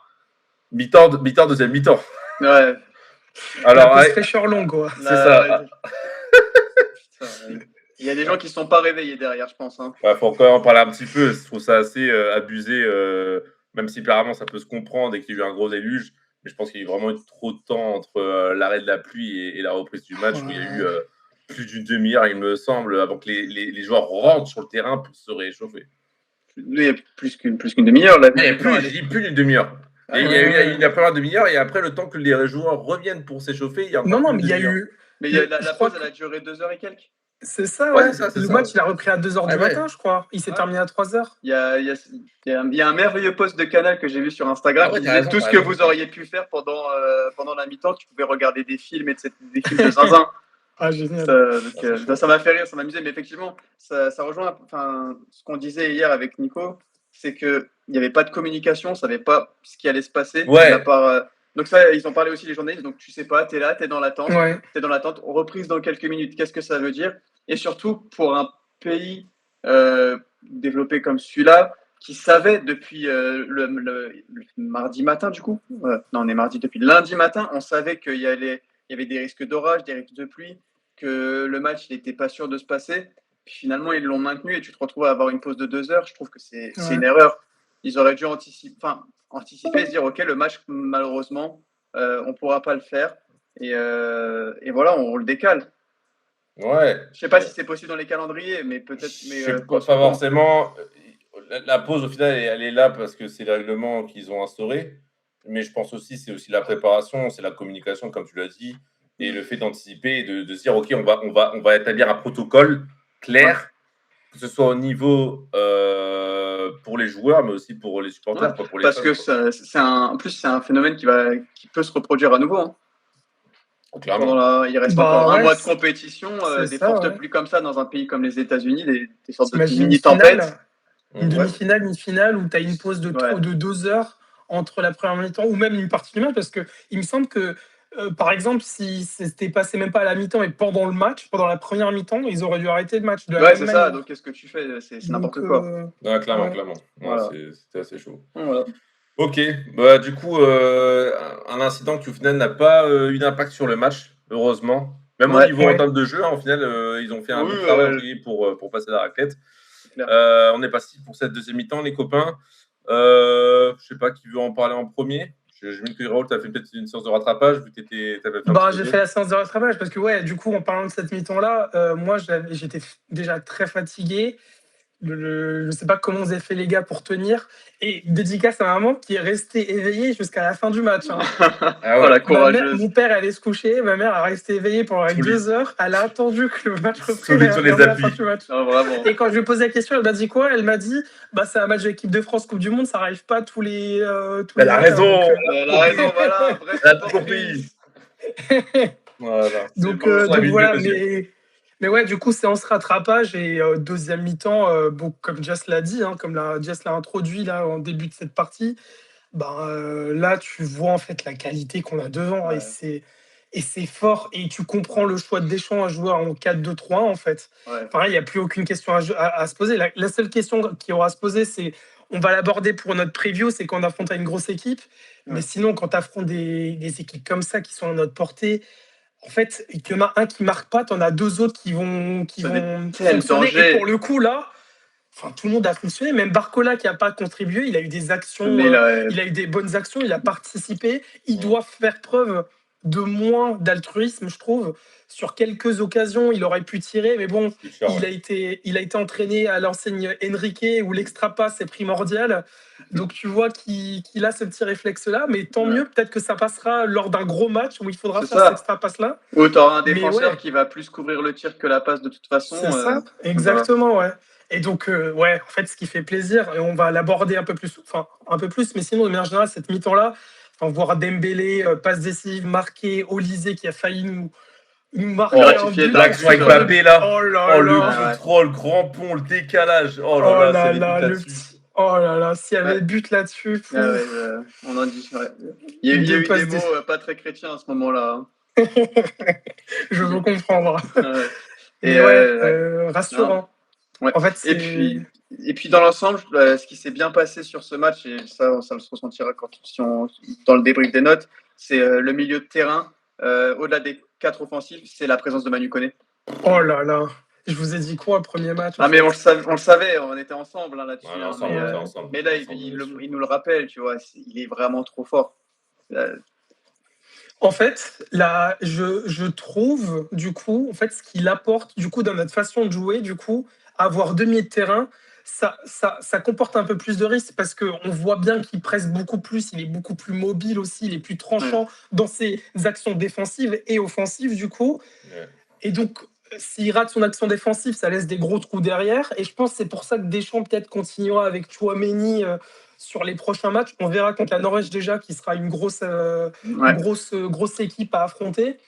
mi-temps, deuxième mi-temps. Ouais. La Alors, pause ouais, fraîcheur longue, quoi. c'est ça. Putain, il y a des gens qui ne sont pas réveillés derrière, je pense. Hein. Faut quand même en parler un petit peu. Je trouve ça assez abusé, même si apparemment ça peut se comprendre et qu'il y a eu un gros déluge. Mais je pense qu'il y a eu vraiment eu trop de temps entre l'arrêt de la pluie et la reprise du match où il y a eu Ouais. plus d'une demi-heure, il me semble, avant que les joueurs rentrent sur le terrain pour se réchauffer. Lui, il y a plus qu'une demi-heure. Là. Mais plus d'une demi-heure. Ah, Il y a eu la première demi-heure et après le temps que les joueurs reviennent pour s'échauffer, il y a encore Non, plus non, d'une mais il y a demi-heure. eu. Mais Je la crois pause, elle que a duré 2 heures et quelques. c'est ça, Ouais, ouais. c'est Le ça. match, il a repris à 2h du Ah ouais. matin, je crois. Il s'est Ouais. terminé à 3h. Il y a un merveilleux post de Canal que j'ai vu sur Instagram Ah ouais, qui t'as disait raison, tout t'as ce que raison. vous auriez pu faire pendant la mi-temps. Tu pouvais regarder des films, etc., des films de zinzin. Ah, génial. Ça m'a fait rire, ça m'amusait. Mais effectivement, ça rejoint ce qu'on disait hier avec Nico, c'est qu'il n'y avait pas de communication, on ne savait pas ce qui allait se passer. Ouais. De la part, donc ça, ils en parlaient aussi les journalistes. Donc tu sais pas, tu es là, tu es dans l'attente. Ouais. Tu es dans l'attente. Reprise dans quelques minutes. Qu'est-ce que ça veut dire? Et surtout, pour un pays développé comme celui-là, qui savait depuis le mardi matin, du coup. Non, on est mardi depuis lundi matin. On savait qu'il y avait des risques d'orage, des risques de pluie, que le match n'était pas sûr de se passer. Puis finalement, ils l'ont maintenu et tu te retrouves à avoir une pause de 2 heures. Je trouve que c'est une erreur. Ils auraient dû anticiper, se dire ok, le match, malheureusement, on ne pourra pas le faire. Et voilà, on le décale. Ouais. Je sais pas si c'est possible dans les calendriers, mais peut-être. Je sais pas forcément. La pause, au final, elle est là parce que c'est le règlement qu'ils ont instauré. Mais je pense aussi, c'est aussi la préparation, c'est la communication, comme tu l'as dit, et le fait d'anticiper et de se dire, OK, on va établir un protocole clair, que ce soit au niveau pour les joueurs, mais aussi pour les supporters. Ouais, pour les parce fans, que en plus, c'est un phénomène qui peut se reproduire à nouveau. Hein. Clairement. Il reste encore un mois de compétition, des ça, fortes pluies comme ça dans un pays comme les États-Unis, des sortes de T'imagines mini-tempêtes. une demi-finale, une finale où tu as une pause de 2 heures entre la première mi-temps ou même une partie du match, parce que il me semble que, par exemple, si c'était passé même pas à la mi-temps et pendant le match, pendant la première mi-temps, ils auraient dû arrêter le match de la même c'est manière. ça. Donc, qu'est-ce que tu fais? C'est n'importe Donc, quoi. Clairement. Voilà. C'était assez chaud. Voilà. Ok, du coup, un incident qui au final n'a pas eu d'impact sur le match, heureusement. Même au niveau en termes de jeu, au final, ils ont fait un bon travail pour passer la raclette. On est parti pour cette deuxième mi-temps, les copains. Je sais pas qui veut en parler en premier. Je me dis que Raoul, tu as fait peut-être une séance de rattrapage vu que tu avais fait j'ai fait la séance de rattrapage parce que, du coup, en parlant de cette mi-temps-là, moi, j'étais déjà très fatigué. Je ne sais pas comment vous avez fait les gars pour tenir. Et dédicace à maman qui est restée éveillée jusqu'à la fin du match. Hein. Ah ouais. La courageuse. Mon père allait se coucher, ma mère a resté éveillée pendant 2 heures. Elle a attendu que le match reprenne sur les la fin du match. Vraiment. Et quand je lui ai posé la question, elle m'a dit quoi? Elle m'a dit c'est un match de l'équipe de France Coupe du Monde, ça n'arrive pas tous les Elle a raison. Elle a raison, voilà. Elle a tout compris. Voilà. Donc voilà, mais ouais, du coup, séance rattrapage et deuxième mi-temps, comme Jess l'a dit, comme Jess l'a introduit là en début de cette partie, là, tu vois en fait la qualité qu'on a devant et c'est fort. Et tu comprends le choix de Deschamps à jouer en 4-2-3-1 en fait. Pareil, il n'y a plus aucune question à se poser. La seule question qui aura à se poser, c'est, on va l'aborder pour notre preview, c'est quand on affronte une grosse équipe. Mais sinon, quand tu affrontes des équipes comme ça qui sont à notre portée, en fait, il y en a un qui marque pas, tu en as deux autres qui vont fonctionner. Et pour le coup, là, tout le monde a fonctionné. Même Barcola qui n'a pas contribué, il a eu des actions, Mais là, il a eu des bonnes actions, il a participé. Il Mmh. doit faire preuve de moins d'altruisme, je trouve. Sur quelques occasions, il aurait pu tirer, mais bon, C'est sûr, ouais. il a été entraîné à l'enseigne Enrique où l'extra passe est primordial. Donc tu vois qu'il a ce petit réflexe-là, mais tant ouais. mieux, peut-être que ça passera lors d'un gros match où il faudra C'est faire cet ça. extra passe-là. Ou tu auras un Mais défenseur ouais, qui va plus couvrir le tir que la passe de toute c'est façon. ça, Voilà. exactement, ouais. Et donc, ouais, en fait, ce qui fait plaisir, et on va l'aborder un peu plus, mais sinon, de manière générale, cette mi-temps-là, enfin, voir Dembélé, passe décisive, marqué, Olysée qui a failli nous marquer un Gratifié but L'action avec sur le. Mbappé là. Oh là Oh, le là, Ah ouais. contrôle, grand pont, le décalage. Oh là oh là, c'est là les buts là, là-dessus. oh là là, s'il y avait Ouais. but là-dessus, Ah ouais, pouf, on en dit. Ouais. Il y a deux eu des passes mots décisives. pas très chrétiens à ce moment-là. Je veux Hein. comprendre. Ouais. Et Mais ouais, ouais. Non, rassurant. ouais. En fait, Et c'est. puis, et puis dans l'ensemble, ce qui s'est bien passé sur ce match, et ça se ressentira dans le débrief des notes, c'est le milieu de terrain. Au-delà des 4 offensifs, c'est la présence de Manu Koné. Oh là là, je vous ai dit quoi, premier match, en Ah mais fait? on le savait, on était ensemble On là-dessus. est Hein, ensemble, on était Ouais. ensemble. mais On est là, ensemble là-dessus. il nous le rappelle, tu vois, il est vraiment trop fort. En fait, là, je trouve, du coup, en fait, ce qu'il apporte, du coup, dans notre façon de jouer, du coup, avoir deux milieux de terrain, ça comporte un peu plus de risques parce qu'on voit bien qu'il presse beaucoup plus, il est beaucoup plus mobile aussi, il est plus Ouais. tranchant dans ses actions défensives et offensives, du coup. Ouais. Et donc, s'il rate son action défensive, ça laisse des gros trous derrière. Et je pense que c'est pour ça que Deschamps peut-être continuera avec Chouameni sur les prochains matchs. On verra contre la Norvège déjà, qui sera une Ouais. grosse équipe à affronter.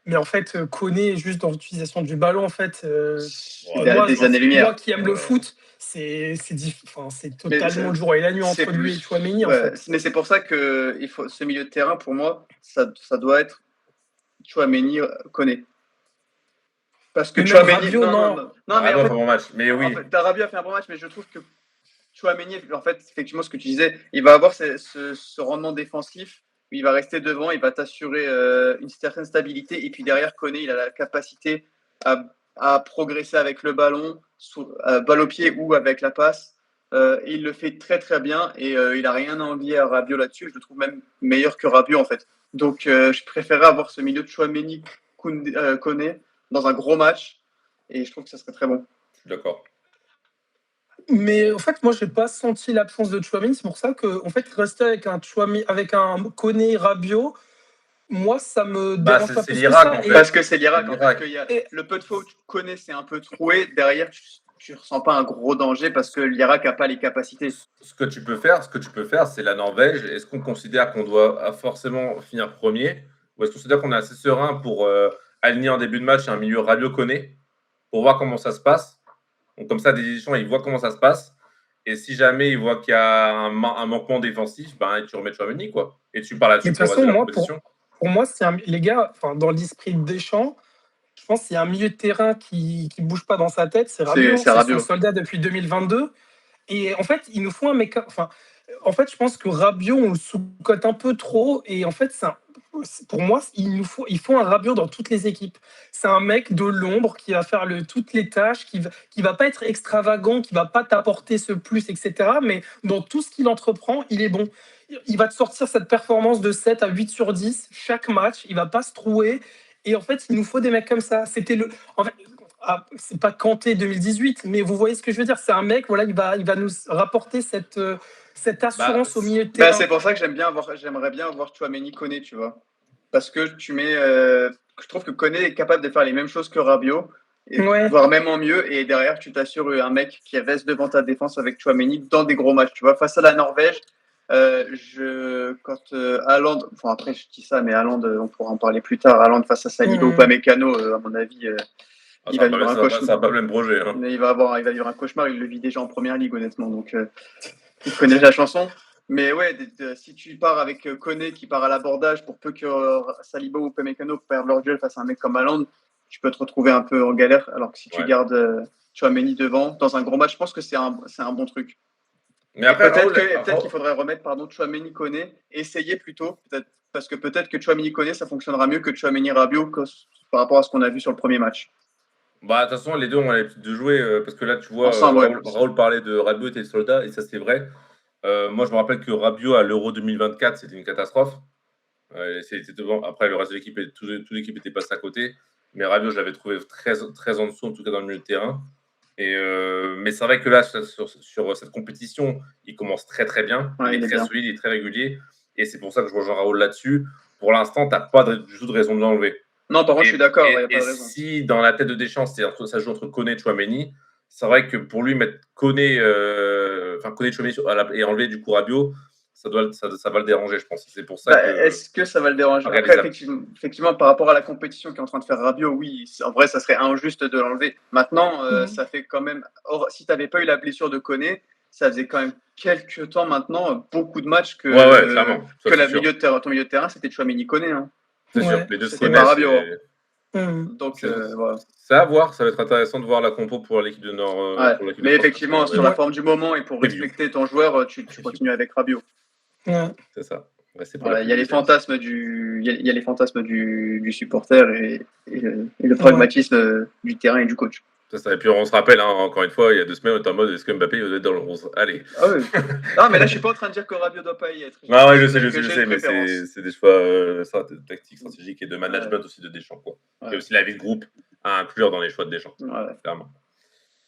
Mais en fait, Koné, juste dans l'utilisation du ballon, en fait, Oh, moi, Des c'est- moi années-lumière. qui aime le foot, c'est Mais totalement le jour et la nuit c'est entre lui et plus. Chouameni, en Ouais, fait. mais c'est pour ça que ce milieu de terrain, pour moi, ça doit être Chouameni Koné. Parce que Mais même Chouameni. Rabiot, Non, non, non. non. Non, mais en Rabiot a fait fait, un bon match, mais en oui. fait Rabiot a fait un bon match, mais je trouve que Chouameni, en fait, effectivement, ce que tu disais, il va avoir ce rendement défensif où il va rester devant, il va t'assurer une certaine stabilité. Et puis derrière, Koné, il a la capacité à progresser avec le ballon, balle au pied ou avec la passe. Et il le fait très très bien et il n'a rien à envier à Rabiot là-dessus. Je le trouve même meilleur que Rabiot en fait. Donc je préférerais avoir ce milieu de Chouameni Koné dans un gros match et je trouve que ça serait très bon. Je suis d'accord. Mais en fait, moi, j'ai pas senti l'absence de Chouameni. C'est pour ça que, en fait, rester avec un Chouameni, avec un Koné Rabiot, moi, ça me Bah, dérange pas c'est plus que l'Irak ça. en Parce fait. que c'est C'est l'Irak, en fait, l'Irak. qu'il y a Et, le peu de fois où tu connais, c'est un peu troué. Derrière, tu ressens pas un gros danger parce que l'Irak a pas les capacités. Ce que tu peux faire, c'est la Norvège. Est-ce qu'on considère qu'on doit forcément finir premier, ou est-ce qu'on considère qu'on est assez serein pour aligner en début de match un milieu Rabiot Koné pour voir comment ça se passe. Donc comme ça, des éditions, ils voient comment ça se passe. Et si jamais ils voient qu'il y a un manquement défensif, ben, tu remets Chouameni, quoi. Et tu pars mais là-dessus de toute pour façon, vas-y, la moi, compétition. pour moi, les gars, enfin, dans l'esprit de Deschamps, je pense qu'il y a un milieu de terrain qui bouge pas dans sa tête, c'est Rabiot. C'est C'est son Rabiot. soldat depuis 2022. Et en fait, il nous faut un mec. Enfin, en fait, je pense que Rabiot, on le sous-cote un peu trop. Et en fait, pour moi, il faut un Rabiot dans toutes les équipes. C'est un mec de l'ombre qui va faire toutes les tâches, qui va pas être extravagant, qui va pas t'apporter ce plus, etc. Mais dans tout ce qu'il entreprend, il est bon. Il va te sortir cette performance de 7 à 8 sur 10 chaque match. Il va pas se trouer. Et en fait, il nous faut des mecs comme ça. En fait, c'est pas Kanté 2018, mais vous voyez ce que je veux dire. C'est un mec, voilà, il va nous rapporter cette Bah, assurance au milieu de Bah, terrain. c'est pour ça que j'aimerais bien avoir Chouameni Koné, tu vois. Parce que je trouve que Koné est capable de faire les mêmes choses que Rabiot, Ouais. voire même en mieux. Et derrière, tu t'assures un mec qui reste devant ta défense avec Chouameni dans des gros matchs. Tu vois, face à la Norvège, quand Haaland, enfin après je dis ça, mais Haaland, on pourra en parler plus tard. Haaland face à Saliba ou Upamecano, à mon avis, il va vivre un cauchemar. ça va pas le même projet. Hein. Il va vivre un cauchemar. Il le vit déjà en première ligue, honnêtement. Donc, il connaît la chanson. Mais ouais, si tu pars avec Koné qui part à l'abordage, pour peu que Saliba ou Upamecano perdent leur duel face à un mec comme Haaland, tu peux te retrouver un peu en galère. Alors que si tu Ouais. gardes Chouameni devant dans un gros match, je pense que c'est un bon truc. Mais Et après, peut-être qu'il faudrait remettre Chouameni Koné, essayer plutôt, parce que peut-être que Chouameni Koné, ça fonctionnera mieux que Chouameni Rabiot par rapport à ce qu'on a vu sur le premier match. Bah, de toute façon, les deux ont l'habitude de jouer parce que là, tu vois, Ensemble, ouais. Raoul parlait de Rabiot et le soldat, et ça, c'est vrai. Moi, je me rappelle que Rabiot à l'Euro 2024, c'était une catastrophe. C'était devant. Après, le reste de l'équipe, toute l'équipe était passée à côté. Mais Rabiot, je l'avais trouvé très, très en dessous, en tout cas dans le milieu de terrain. Mais c'est vrai que là, sur cette compétition, il commence très très bien. Ouais, Il il est est très bien. solide, il est très régulier. Et c'est pour ça que je rejoins Raoul là-dessus. Pour l'instant, tu n'as pas du tout de raison de l'enlever. Non, par contre, je suis d'accord, il n'y a pas Et de raison. si dans la tête de Deschamps, ça joue entre Koné et Chouameni, c'est vrai que pour lui, mettre Koné, Koné Chouameni et enlever du coup Rabiot, ça va le déranger, je pense. C'est pour ça Bah, que est-ce que ça va le déranger? Après, réalisable. effectivement, par rapport à la compétition qui est en train de faire Rabiot, oui, en vrai, ça serait injuste de l'enlever. Maintenant, ça fait quand même. Si tu n'avais pas eu la blessure de Koné, ça faisait quand même quelques temps maintenant, beaucoup de matchs que, Ouais, clairement. Ça, que c'est sûr. ton milieu de terrain, c'était Chouameni Koné. Hein. C'est sûr. Ouais, Les deux se C'était pas connaissent. Rabiot. Donc, C'est voilà. c'est à voir. Ça va être intéressant de voir la compo pour l'équipe de Nord. Ouais. Pour l'équipe de Mais France. effectivement, sur la forme du moment et pour Preview. respecter ton joueur, tu continues avec Rabiot. Ouais. C'est ça. Ouais, c'est pour Voilà, la il y a les publicité. fantasmes il y a les fantasmes du supporter et le pragmatisme du terrain et du coach. C'est ça. Et puis on se rappelle, hein, encore une fois, il y a 2 semaines, on était en mode est-ce que Mbappé doit être dans le 11? Allez. Ah oui. Non, mais là, je suis pas en train de dire que Rabiot doit pas y être. Ah ouais, je sais, Que j'ai une mais préférence. c'est des choix tactiques, stratégiques et de management aussi de Deschamps, quoi. Ouais. Et aussi la vie de groupe à inclure dans les choix de Deschamps, Ouais. clairement.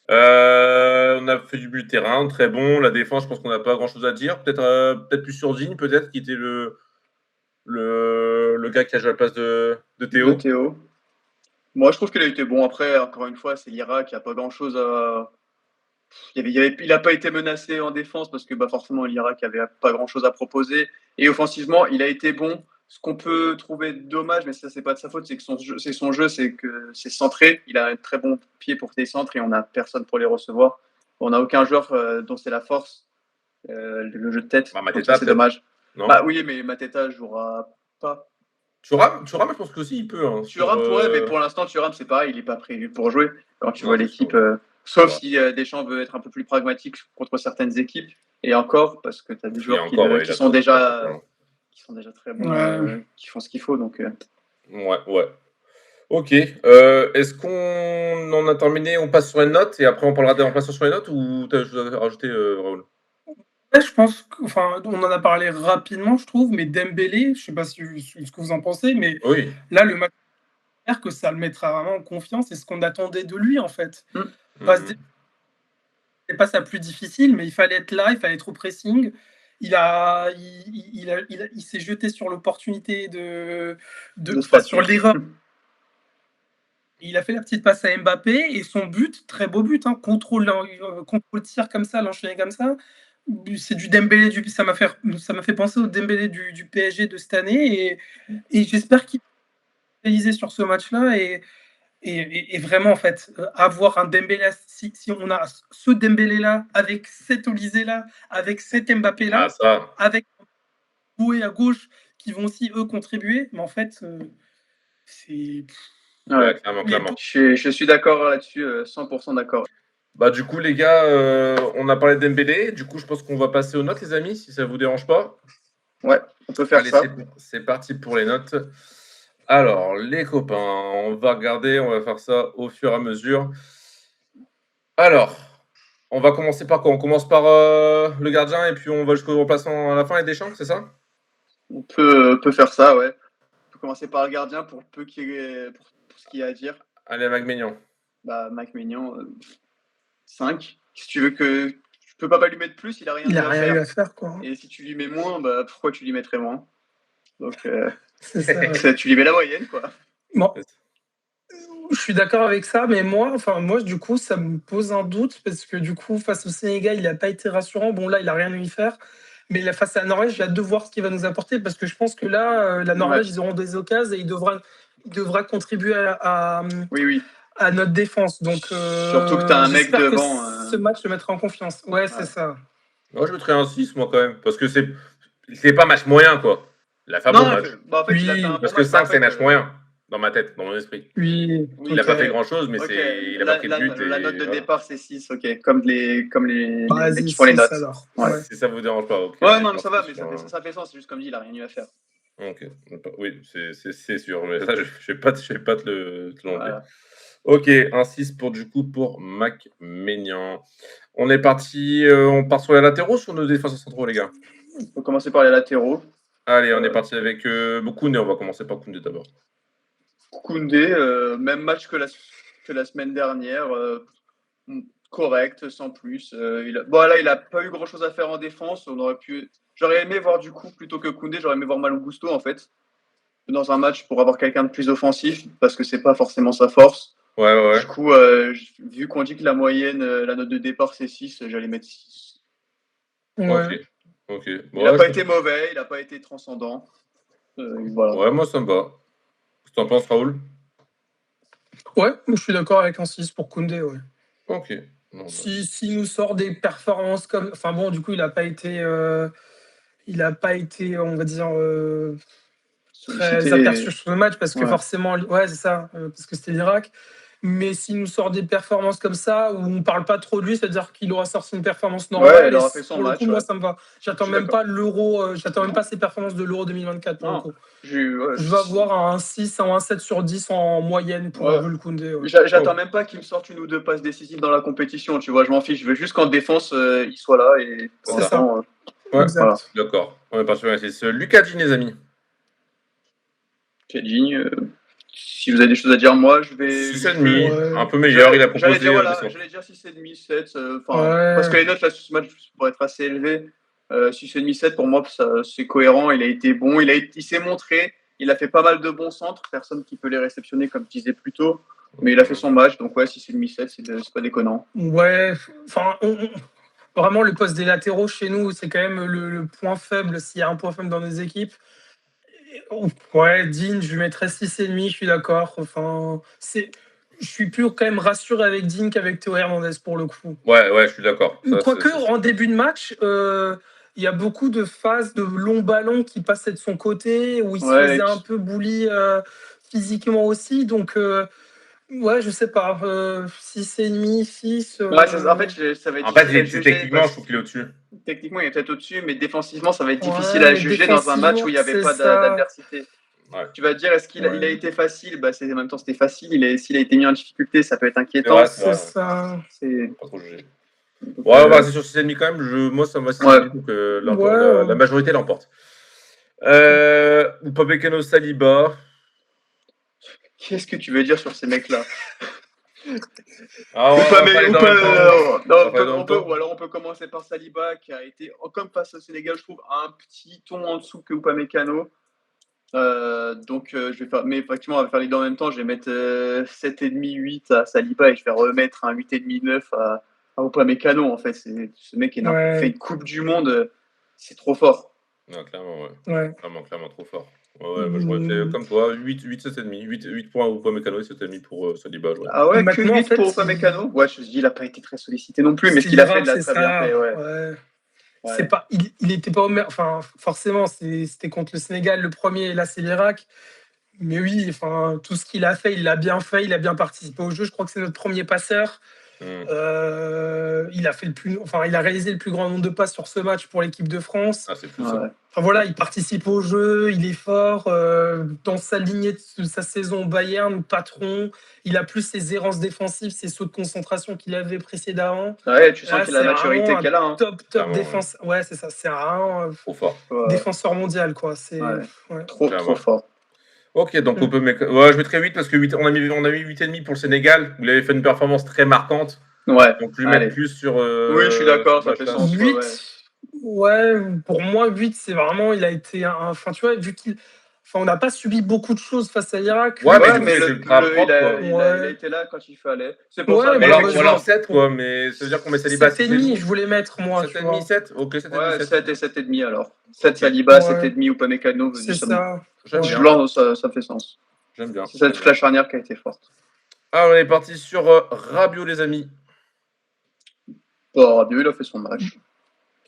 On a fait du but de terrain, très bon. La défense, je pense qu'on n'a pas grand-chose à dire. Peut-être plus sur Digne, peut-être, qui était le gars qui a joué à la place de Théo. De Théo. Moi, je trouve qu'il a été bon. Après, encore une fois, c'est l'Irak, il n'y a pas grand-chose à. Il n'a pas été menacé en défense parce que forcément, l'Irak n'avait pas grand-chose à proposer. Et offensivement, il a été bon. Ce qu'on peut trouver dommage, mais ça, c'est pas de sa faute, c'est que son jeu, c'est que c'est centré. Il a un très bon pied pour tes centres et on n'a personne pour les recevoir. On n'a aucun joueur dont c'est la force, le jeu de tête. Bah, Donc Mateta, ça, c'est dommage. Non. Oui, mais Mateta jouera pas. Thuram, je pense que aussi il peut. Hein, Thuram pourrait, mais pour l'instant, Thuram, c'est pareil, il n'est pas prévu pour jouer. Quand tu Non, vois c'est l'équipe, sûr. sauf Ouais. si Deschamps veut être un peu plus pragmatique contre certaines équipes. Et encore, parce que tu as des joueurs qui sont déjà très bons, qui font ce qu'il faut. Donc, Ouais. Ok. Est-ce qu'on en a terminé? On passe sur une note et après on parlera des remplaçants sur les notes ou tu as quelque chose à rajouter, Raoul? Ouais, je pense on en a parlé rapidement, je trouve, mais Dembélé, je sais pas ce que vous en pensez, mais Oui. là, le match, j'espère que ça le mettra vraiment en confiance. C'est ce qu'on attendait de lui, en fait. C'est pas sa plus difficile, mais il fallait être là, il fallait être au pressing. Il s'est jeté sur l'opportunité sur l'erreur. Il a fait la petite passe à Mbappé et son but, très beau but, hein, contrôle tir comme ça, l'enchaîner comme ça. C'est du Dembélé, ça m'a fait penser au Dembélé du PSG de cette année et j'espère qu'il va réaliser sur ce match-là et vraiment en fait avoir un Dembélé, si on a ce Dembélé là avec cet Olysée là, avec cet Mbappé là, avec Boué à gauche qui vont aussi eux contribuer, mais en fait c'est clairement. Je suis d'accord là-dessus, 100% d'accord. Bah du coup les gars, on a parlé de Dembélé, du coup je pense qu'on va passer aux notes les amis, si ça vous dérange pas. Ouais, on peut faire ça. C'est parti pour les notes. Alors les copains, on va faire ça au fur et à mesure. Alors, on va commencer par quoi? On commence par le gardien et puis on va jusqu'au remplaçant à la fin et Deschamps, c'est ça? On peut faire ça, ouais. On peut commencer par le gardien pour ce qu'il y a à dire. Allez, Mac-Maignan. Mac Maignan, 5. Si tu veux que. Tu peux pas lui mettre plus, il a rien eu à faire. Quoi. Et si tu lui mets moins, pourquoi tu lui mettrais moins? Donc, c'est ça, tu lui mets la moyenne, quoi. Bon. Je suis d'accord avec ça, mais moi, du coup, ça me pose un doute parce que du coup, face au Sénégal, il n'a pas été rassurant. Bon, là, il n'a rien eu à faire. Mais face à la Norvège, j'ai hâte de voir ce qu'il va nous apporter parce que je pense que là, la Norvège, ils auront des occasions et il devra contribuer à notre défense. Donc, surtout que tu as un mec devant. Ce match le mettra en confiance. Ouais, c'est ça. Moi, je mettrais un 6, moi, quand même. Parce que c'est pas match moyen, quoi. Il a fait un bon match. En fait, il a fait un bon parce que 5, c'est match moyen. Dans ma tête, dans mon esprit. Oui. Il n'a pas fait grand-chose, mais il a pas pris de but. La note de départ, c'est 6, ok. Comme les qui font les 6 notes. alors. Ouais. Si ça vous dérange pas, ok. Ouais, non, mais ça va, mais ça fait sens. C'est juste comme dit, il a rien eu à faire. Ok. Oui, c'est sûr. Mais ça, je vais pas te l'enlever. Ok, un 6 pour Mac Maignan. On est parti, on part sur les latéraux ou sur nos défenseurs centraux, les gars? On peut commencer par les latéraux. Allez, on est parti avec Koundé. On va commencer par Koundé d'abord. Koundé, même match que la semaine dernière, correct, sans plus. Bon, là, il n'a pas eu grand-chose à faire en défense. J'aurais aimé voir du coup, plutôt que Koundé, j'aurais aimé voir Malo Gusto en fait, dans un match pour avoir quelqu'un de plus offensif, parce que c'est pas forcément sa force. Ouais. Du coup, vu qu'on dit que la moyenne, la note de départ c'est 6, j'allais mettre 6. Ouais. Ok. Il n'a pas été mauvais, il n'a pas été transcendant. Voilà. Ouais, moi ça me va. Qu'est-ce que t'en penses, Raoul? Ouais, je suis d'accord avec un 6 pour Koundé, ouais. Ok. S'il nous sort des performances comme. Enfin bon, du coup, il n'a pas été, on va dire, très aperçu sur le match parce que forcément, ouais, c'est ça, parce que c'était l'Irak. Mais s'il nous sort des performances comme ça, où on parle pas trop de lui, c'est-à-dire qu'il aura sorti une performance normale. Ouais, il aura fait son pour match, le coup, moi, ça me va. J'attends même pas l'Euro, j'attends même pas ses performances de l'Euro 2024 pour le coup. Je vais avoir un 6 ou un 7 sur 10 en moyenne pour Jules Koundé. Ouais. J'attends même pas qu'il me sorte une ou deux passes décisives dans la compétition, tu vois, je m'en fiche. Je veux juste qu'en défense, il soit là. Et c'est ça. Ouais, voilà. D'accord. On est parti sur la 6. Lucas Digne, les amis. Lucas Digne, si vous avez des choses à dire, moi, je vais. 6,5, un peu meilleur. Il a proposé. J'allais dire 6,5, 7. Parce que les notes là, sur ce match pourraient être assez élevées. 6,5, 7, pour moi, c'est cohérent. Il a été bon. Il s'est montré. Il a fait pas mal de bons centres. Personne qui peut les réceptionner, comme je disais plus tôt. Mais il a fait son match. Donc, ouais, 6,5, 7, c'est pas déconnant. Ouais, enfin, vraiment, le poste des latéraux chez nous, c'est quand même le point faible, s'il y a un point faible dans nos équipes. Ouais, Digne, je lui mettrais 6,5, je suis d'accord. Enfin, je suis plus quand même rassuré avec Digne qu'avec Théo Hernandez pour le coup. Ouais, je suis d'accord. Quoique, en début de match, il y a beaucoup de phases de longs ballons qui passaient de son côté, où il se faisait un peu bully physiquement aussi. Donc, ouais, je sais pas. 6,5, 6. En fait, ça va être difficile à juger. Techniquement, je trouve qu'il est au-dessus. Techniquement, il est peut-être au-dessus, mais défensivement, ça va être difficile à juger dans un match où il n'y avait pas d'adversité. Ouais. Tu vas dire, est-ce qu'il a été facile? En même temps, c'était facile. S'il a été mis en difficulté, ça peut être inquiétant. C'est ça. C'est pas trop jugé. Ouais, c'est sur 6,5 quand même. Moi, ça me va 6,5, donc la majorité l'emporte. Upamecano, Saliba. Qu'est-ce que tu veux dire sur ces mecs-là? On peut commencer par Saliba, qui a été, comme face au Sénégal, je trouve, un petit ton en dessous que Upamecano. Donc, je vais faire, mais effectivement, on va faire les deux en même temps. Je vais mettre 7,5, 8 à Saliba et je vais remettre un 8,5, 9 à Upamecano. En fait, ce mec qui fait une Coupe du Monde, c'est trop fort. Non, clairement, ouais. Clairement trop fort. Ouais, moi, je refais comme toi, 8, 7,5. 8 points à Upamecano et 7,5 pour Saliba. Ah ouais, que 8 pour Upamecano. Ouais, je me dis, il n'a pas été très sollicité non plus, mais ce qu'il a fait, il l'a très bien fait. Ouais. C'est pas, il était pas, enfin, forcément, c'était contre le Sénégal le premier, et là c'est l'Irak. Mais oui, enfin, tout ce qu'il a fait, il l'a bien fait, il a bien participé au jeu. Je crois que c'est notre premier passeur. Il a réalisé le plus grand nombre de passes sur ce match pour l'équipe de France. C'est fou, ça. Enfin, voilà, il participe au jeu, il est fort. Dans sa lignée de sa saison Bayern, patron, il a plus ses errances défensives, ses sauts de concentration qu'il avait précédemment. Ouais, tu sens qu'il a la maturité qu'elle a. Top défense. Ouais, c'est ça. C'est un défenseur mondial, quoi. C'est trop fort. Ok, donc on peut mettre. Ouais, je mettrais 8 parce que on a mis 8,5 pour le Sénégal. Vous l'avez fait une performance très marquante. Ouais. Donc lui mettre plus sur. Oui, je suis d'accord, ça fait sens. 8. Ouais, pour moi, 8, c'est vraiment. Il a été Enfin, tu vois, vu qu'il. Enfin, on n'a pas subi beaucoup de choses face à l'Irak. Ouais, mais il a été là quand il fallait. C'est pour ça. Mais alors 7, quoi. Mais ça veut dire qu'on met Saliba 7,5, je voulais mettre, moi. 7,5, 7. Ok, 7,5. 7 et 7,5 alors. 7 Saliba, 7,5 Upamecano. C'est ça. Ça fait sens. J'aime bien. C'est toute la charnière qui a été forte. On est parti sur Rabiot, les amis. Rabiot, il a fait son match.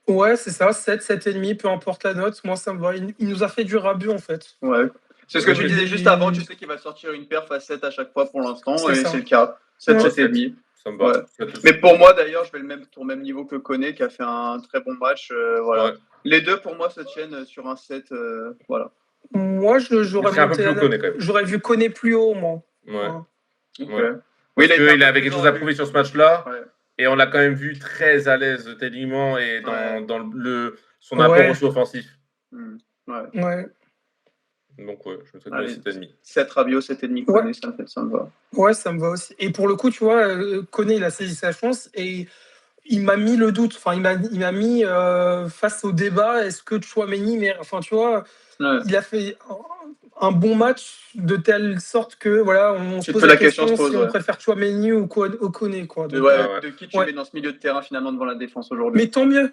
Ouais, c'est ça, 7, 7,5, peu importe la note. Moi, ça me va. Il nous a fait du Rabiot, en fait. Ouais. C'est ce que tu disais juste avant. Tu sais qu'il va sortir une perf à 7 à chaque fois pour l'instant. Et c'est le cas. 7, 7,5. Ça me va. Mais pour moi, d'ailleurs, je vais le mettre au même niveau que Koné, qui a fait un très bon match. Voilà. Les deux, pour moi, se tiennent sur un 7. Voilà. Moi, j'aurais vu Koné plus haut, moi. Ouais. Oui, Parce il a été un qu'il peu avait plus quelque chose à vendu. prouver sur ce match-là. Ouais. Et on l'a quand même vu très à l'aise techniquement et Ouais. dans son apport aussi offensif. Mm. Ouais. Ouais. Donc, ouais, je mettrais Koné Allez, 7,5. 7 Rabiot, 7,5 Ouais. Koné, ça me va. Ouais, ça me va aussi. Et pour le coup, tu vois, Koné, il a saisi sa chance et il m'a mis le doute. Enfin, il m'a mis face au débat. Est-ce que Tchouaméni, mais enfin, tu vois, Ouais. il a fait un bon match de telle sorte que voilà, on se pose la question si on préfère Tchouaméni ou Koné, quoi. Donc, de qui tu mets dans ce milieu de terrain finalement devant la défense aujourd'hui? Mais tant mieux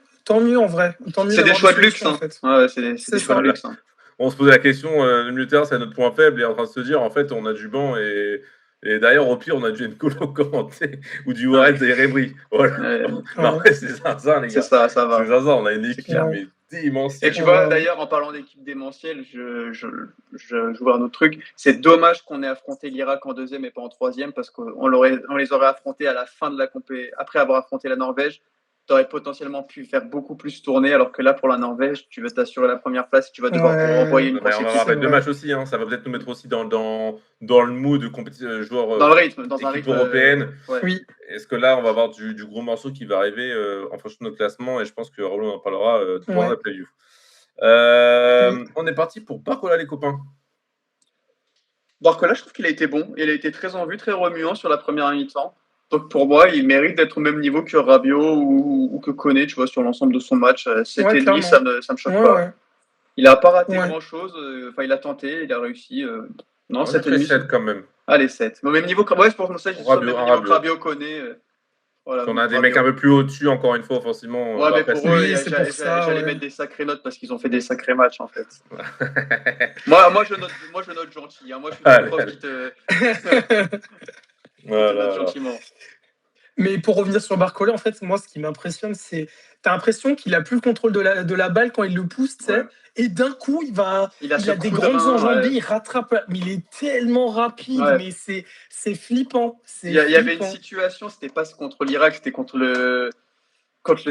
en vrai. Tant mieux. C'est des choix de luxe, en hein. fait. Ouais, c'est des choix de luxe. Hein. On se posait la question, le milieu de terrain, c'est notre point faible, et en train de se dire, en fait, on a du banc, et d'ailleurs, au pire, on a du N'Golo Kanté ou du Warren et Rébry. Voilà. Ouais. Mais après, c'est zinzin, les gars. C'est ça va. C'est zinzin, on a une équipe, clair. mais démentielle. Et tu vois, d'ailleurs, en parlant d'équipe démentielle, je vois un autre truc. C'est dommage qu'on ait affronté l'Irak en deuxième et pas en troisième, parce qu'on les aurait affrontés à la fin de la compé. Après avoir affronté la Norvège, tu aurais potentiellement pu faire beaucoup plus tourner, alors que là, pour la Norvège, tu veux t'assurer la première place et tu vas devoir renvoyer une Mais grosse on va équipe. avoir deux matchs aussi, hein. Ça va peut-être nous mettre aussi dans le mood de joueur Dans le rythme, dans un équipe rythme européenne. ouais. Oui. Est-ce que là, on va avoir du gros morceau qui va arriver en fonction de notre classement, et je pense que Raoul en parlera pendant la preview. On est parti pour Barcola, les copains. Barcola, je trouve qu'il a été bon. Il a été très en vue, très remuant sur la première mi-temps. Donc pour moi, il mérite d'être au même niveau que Rabiot ou que Koné, tu vois, sur l'ensemble de son match. 7,5, ça me choque pas. Ouais. Il a pas raté grand-chose. Enfin, il a tenté, il a réussi. Non, 7,5. 7 quand même. Allez, 7. Au même niveau que... Ouais, c'est pour ça que je suis sur le même niveau que Rabiot, Koné. Voilà, on a des mecs un peu plus au-dessus, encore une fois, offensivement. Ouais, mais pour eux, j'allais mettre des sacrées notes parce qu'ils ont fait des sacrés matchs, en fait. moi, je note gentil. Hein. Moi, je suis le prof qui te... Voilà. gentiment. Mais pour revenir sur Barcola, en fait, moi, ce qui m'impressionne, c'est t'as l'impression qu'il a plus le contrôle de la balle quand il le pousse, tu sais, et d'un coup, il a des grandes enjambées, il rattrape, mais il est tellement rapide, mais c'est flippant. Il y avait une situation, c'était pas contre l'Irak, c'était contre le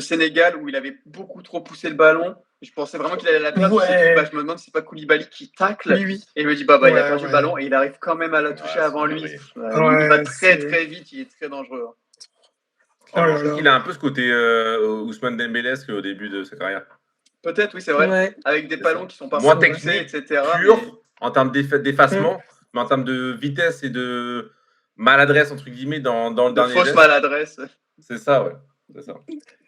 Sénégal où il avait beaucoup trop poussé le ballon. Je pensais vraiment qu'il allait la perdre. Je me demande si c'est pas Koulibaly qui tacle. Oui. Et je me dis, il a perdu le ballon et il arrive quand même à la toucher avant lui. Il va très très vite, il est très dangereux. Je trouve qu'il a un peu ce côté Ousmane Dembélesque au début de sa carrière. Peut-être, oui, c'est vrai. Avec des ballons qui sont pas moins techniques, etc. Pur en termes d'effacement, mais en termes de vitesse et de maladresse, entre guillemets, dans le dernier fausse maladresse. C'est ça, ouais. C'est ça.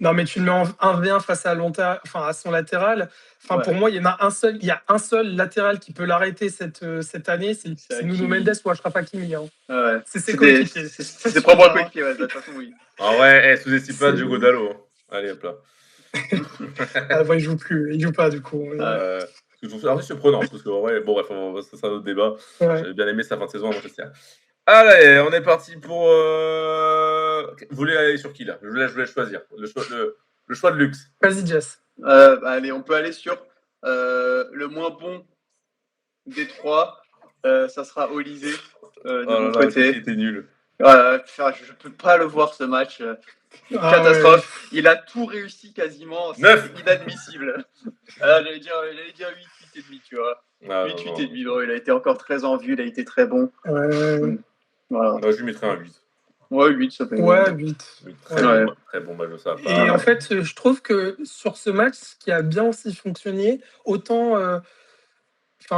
Non, mais tu le mets en 1v1 face à son latéral. Pour moi, il y a un seul latéral qui peut l'arrêter cette année, c'est Nuno Mendes ou Achraf Hakimi. Hein. Ouais. C'est ses coéquipiers. C'est ses propres coéquipiers, de toute façon, oui. Ah ouais, sous-estime pas Diogo Dalot. Allez, hop là. Il joue pas du coup. Je trouve ça assez surprenant, parce que ouais, bon, bref, c'est un autre débat. J'avais bien aimé sa fin de saison à Manchester. Allez, on est parti pour. Vous voulez aller sur qui là? Je vous laisse choisir. Le choix de luxe. Vas-y, Jess. Allez, on peut aller sur le moins bon des trois. Ça sera Olysée. De mon côté. C'était nul. Je peux pas le voir ce match. Catastrophe. Ouais. Il a tout réussi quasiment. C'est inadmissible. J'allais dire 8,5, tu vois. 8,5. Non, il a été encore très en vue. Il a été très bon. Voilà. Moi, je lui mettrais un 8. Ouais, 8, ça fait. Ouais, 8. Très bon match de ça. Et en fait, je trouve que sur ce match, ce qui a bien aussi fonctionné, autant.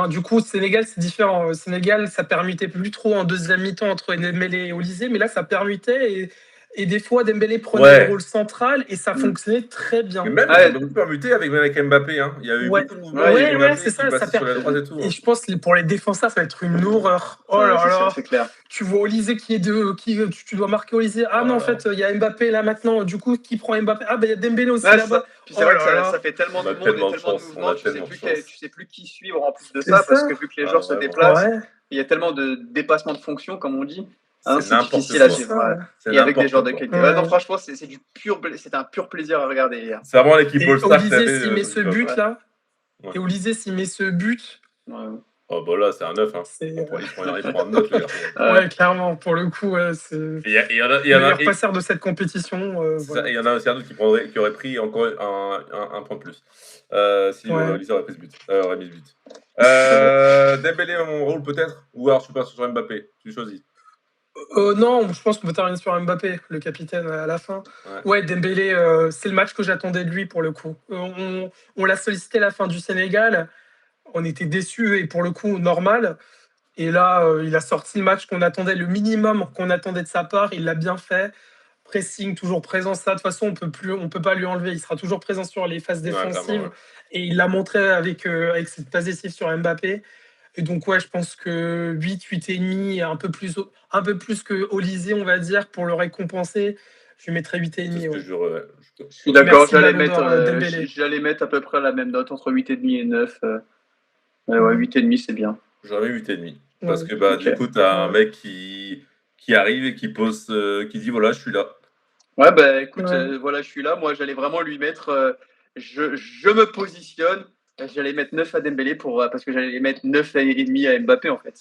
Du coup, Sénégal, c'est différent. Sénégal, ça permettait plus trop en deuxième mi-temps entre Dembélé et Olysée, mais là, ça permettait. Et des fois, Dembélé prenait le rôle central et ça fonctionnait très bien. Mais même, ça a beaucoup permuté avec Mbappé. Hein. Il y a eu beaucoup de mouvements. C'est ça. Sur la droite et tout. Et je pense que pour les défenseurs, ça va être une horreur. Oh là là. C'est clair. Tu vois Olysée tu dois marquer Olysée. Ah non, en fait, il y a Mbappé là maintenant. Du coup, qui prend Mbappé? Ah, il y a Dembélé aussi là-bas. Puis c'est vrai que ça fait tellement de monde et tellement de mouvements, tu sais plus qui suivre en plus de ça, parce que vu que les joueurs se déplacent, il y a tellement de dépassements de fonctions, comme on dit. C'est difficile à suivre. Et avec des joueurs de qualité. Non, franchement, c'est un pur plaisir à regarder hier. C'est vraiment l'équipe All-Star. Olysée, s'il met ce but là. Et Olysée, s'il met ce but. Oh bah là, c'est un 9. Hein. Il prend un 9, le gars. Ouais, clairement, pour le coup, c'est le meilleur passeur de cette compétition. Il y en a aussi un autre qui aurait pris encore un point de plus. Si Olysée aurait pris ce but. Aurait mis ce but. Dembélé, mon rôle peut-être? Ou alors je suis pas sur Mbappé? Tu choisis. Non, je pense qu'on peut terminer sur Mbappé, le capitaine, à la fin. Ouais. Ouais, Dembélé, c'est le match que j'attendais de lui pour le coup. On l'a sollicité à la fin du Sénégal, on était déçus et pour le coup normal. Et là, il a sorti le match qu'on attendait, le minimum qu'on attendait de sa part. Il l'a bien fait. Pressing, toujours présent. Ça, de toute façon, on peut pas lui enlever. Il sera toujours présent sur les phases Ouais, clairement, défensives. ouais. Et il l'a montré avec cette passe décisive sur Mbappé. Et donc, ouais, je pense que 8 et demi, un peu plus que Olysée, on va dire, pour le récompenser. Je lui mettrais 8 et C'est ce demi, que ouais. Je suis d'accord, Merci Ballon d'Or Dembélé. j'allais mettre à peu près la même note entre 8,5 et 9. Ouais, Ouais, 8,5 c'est bien. J'aurais mis 8,5. Parce ouais, que bah, Ok. du coup, tu as un ouais, mec qui arrive et qui pose, qui dit voilà, je suis là. Ouais, bah écoute, ouais. voilà, je suis là. Moi, j'allais vraiment lui mettre. Je me positionne. J'allais mettre 9 à Dembélé parce que j'allais mettre 9 et demi à Mbappé en fait.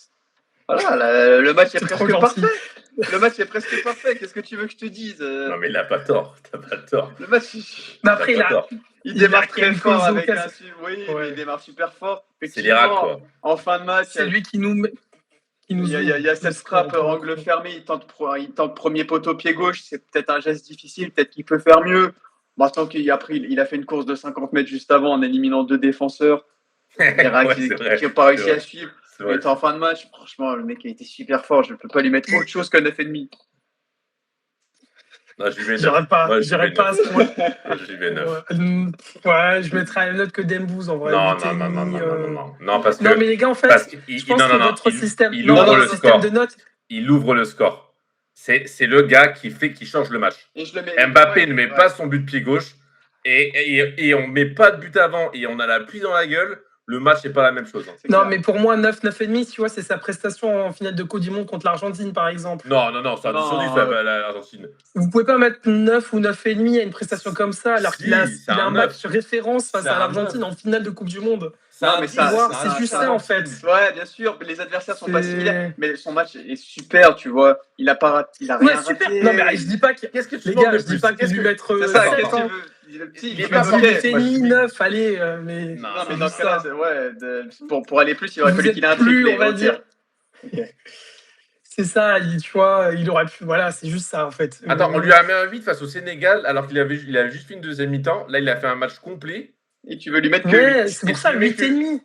Voilà, le match est C'est trop presque gentil. parfait. Le match est presque parfait. Qu'est-ce que tu veux que je te dise Non, mais il a pas tort. T'as pas tort. Le match, Mais T'as après, pas tort. il il a démarre quand même très fort quelques avec un. occasions. Oui, mais il Ouais. démarre super fort. C'est l'Irak, Effectivement, quoi. en fin de match, C'est lui qui il nous y a, il y a- ouvre il y a le cette score frappe pour le angle coup. fermé. Il tente premier poteau pied gauche. C'est peut-être un geste difficile. Peut-être qu'il peut faire mieux. Maintenant il a fait une course de 50 mètres juste avant en éliminant 2 défenseurs. L'Irak Ouais, c'est vrai. qui n'a pas C'est réussi à vrai. suivre. C'est Il vrai. était en fin de match. Franchement, le mec a été super fort. Je ne peux pas lui mettre autre chose que 9,5. Non, je lui mets 9. Moi, je lui mets J'irai pas 9. à ce point. Moi, je lui mets 9. Ouais, ouais, je mettrais la même note que Dembouz en vrai, Non, 8 non, et non, non, demi. non, non, non, non. Non, parce Non, mais que, les gars, en parce fait, qu'il, je pense non, non, que non, votre système, il non, Non, ouvre non, votre le non. système de score. notes, Il ouvre le score. C'est le gars qui change le match. Et je le mets. Mbappé Ouais, ne met ouais. pas son but de pied gauche et on met pas de but avant et on a la pluie dans la gueule. Le match n'est pas la même chose. Hein. non, Clair. mais pour moi, 9 et demi, tu vois, c'est sa prestation en finale de Coupe du Monde contre l'Argentine, par exemple. Non, non, non, c'est un 10 sur 10 Non, l'Argentine. Vous pouvez pas mettre 9 ou 9 et demi à une prestation comme ça, alors Si, c'est il a un un 9. match référence C'est face à un 9. l'Argentine en finale de Coupe du Monde. C'est non, un mais 10. ça, Tu vois, C'est c'est un, juste c'est un ça, en Argentine. fait. ouais, bien sûr, mais les adversaires sont pas similaires. C'est... Mais son match est super, tu vois. Il a Ouais, rien super. Non, mais raté. je dis pas que... Qu'est-ce que tu Les demandes gars, de je dis plus? pas que lui mettre C'est ça, Attends, 7, qu'est-ce que tu hein. veux? Le petit, Il est Je pas lui dis ok. 8 parfait. et Moi, je demi, lui mets. 9, allez, mais Non, Non, non, mais c'est non, dans ce juste non. cas-là, ça. ouais, pour aller plus, il aurait Vous fallu qu'il êtes ait un plus, triplé. on va Ok. dire. Ok. C'est ça, tu vois, il aurait pu... Voilà, c'est juste ça, en fait. Attends, on lui a mis un 8 face au Sénégal alors il avait juste fait une deuxième mi-temps. Là, il a fait un match complet. Et tu veux lui mettre que 8. Ouais, c'est Et pour tu ça, lui mets 8 et que. demi.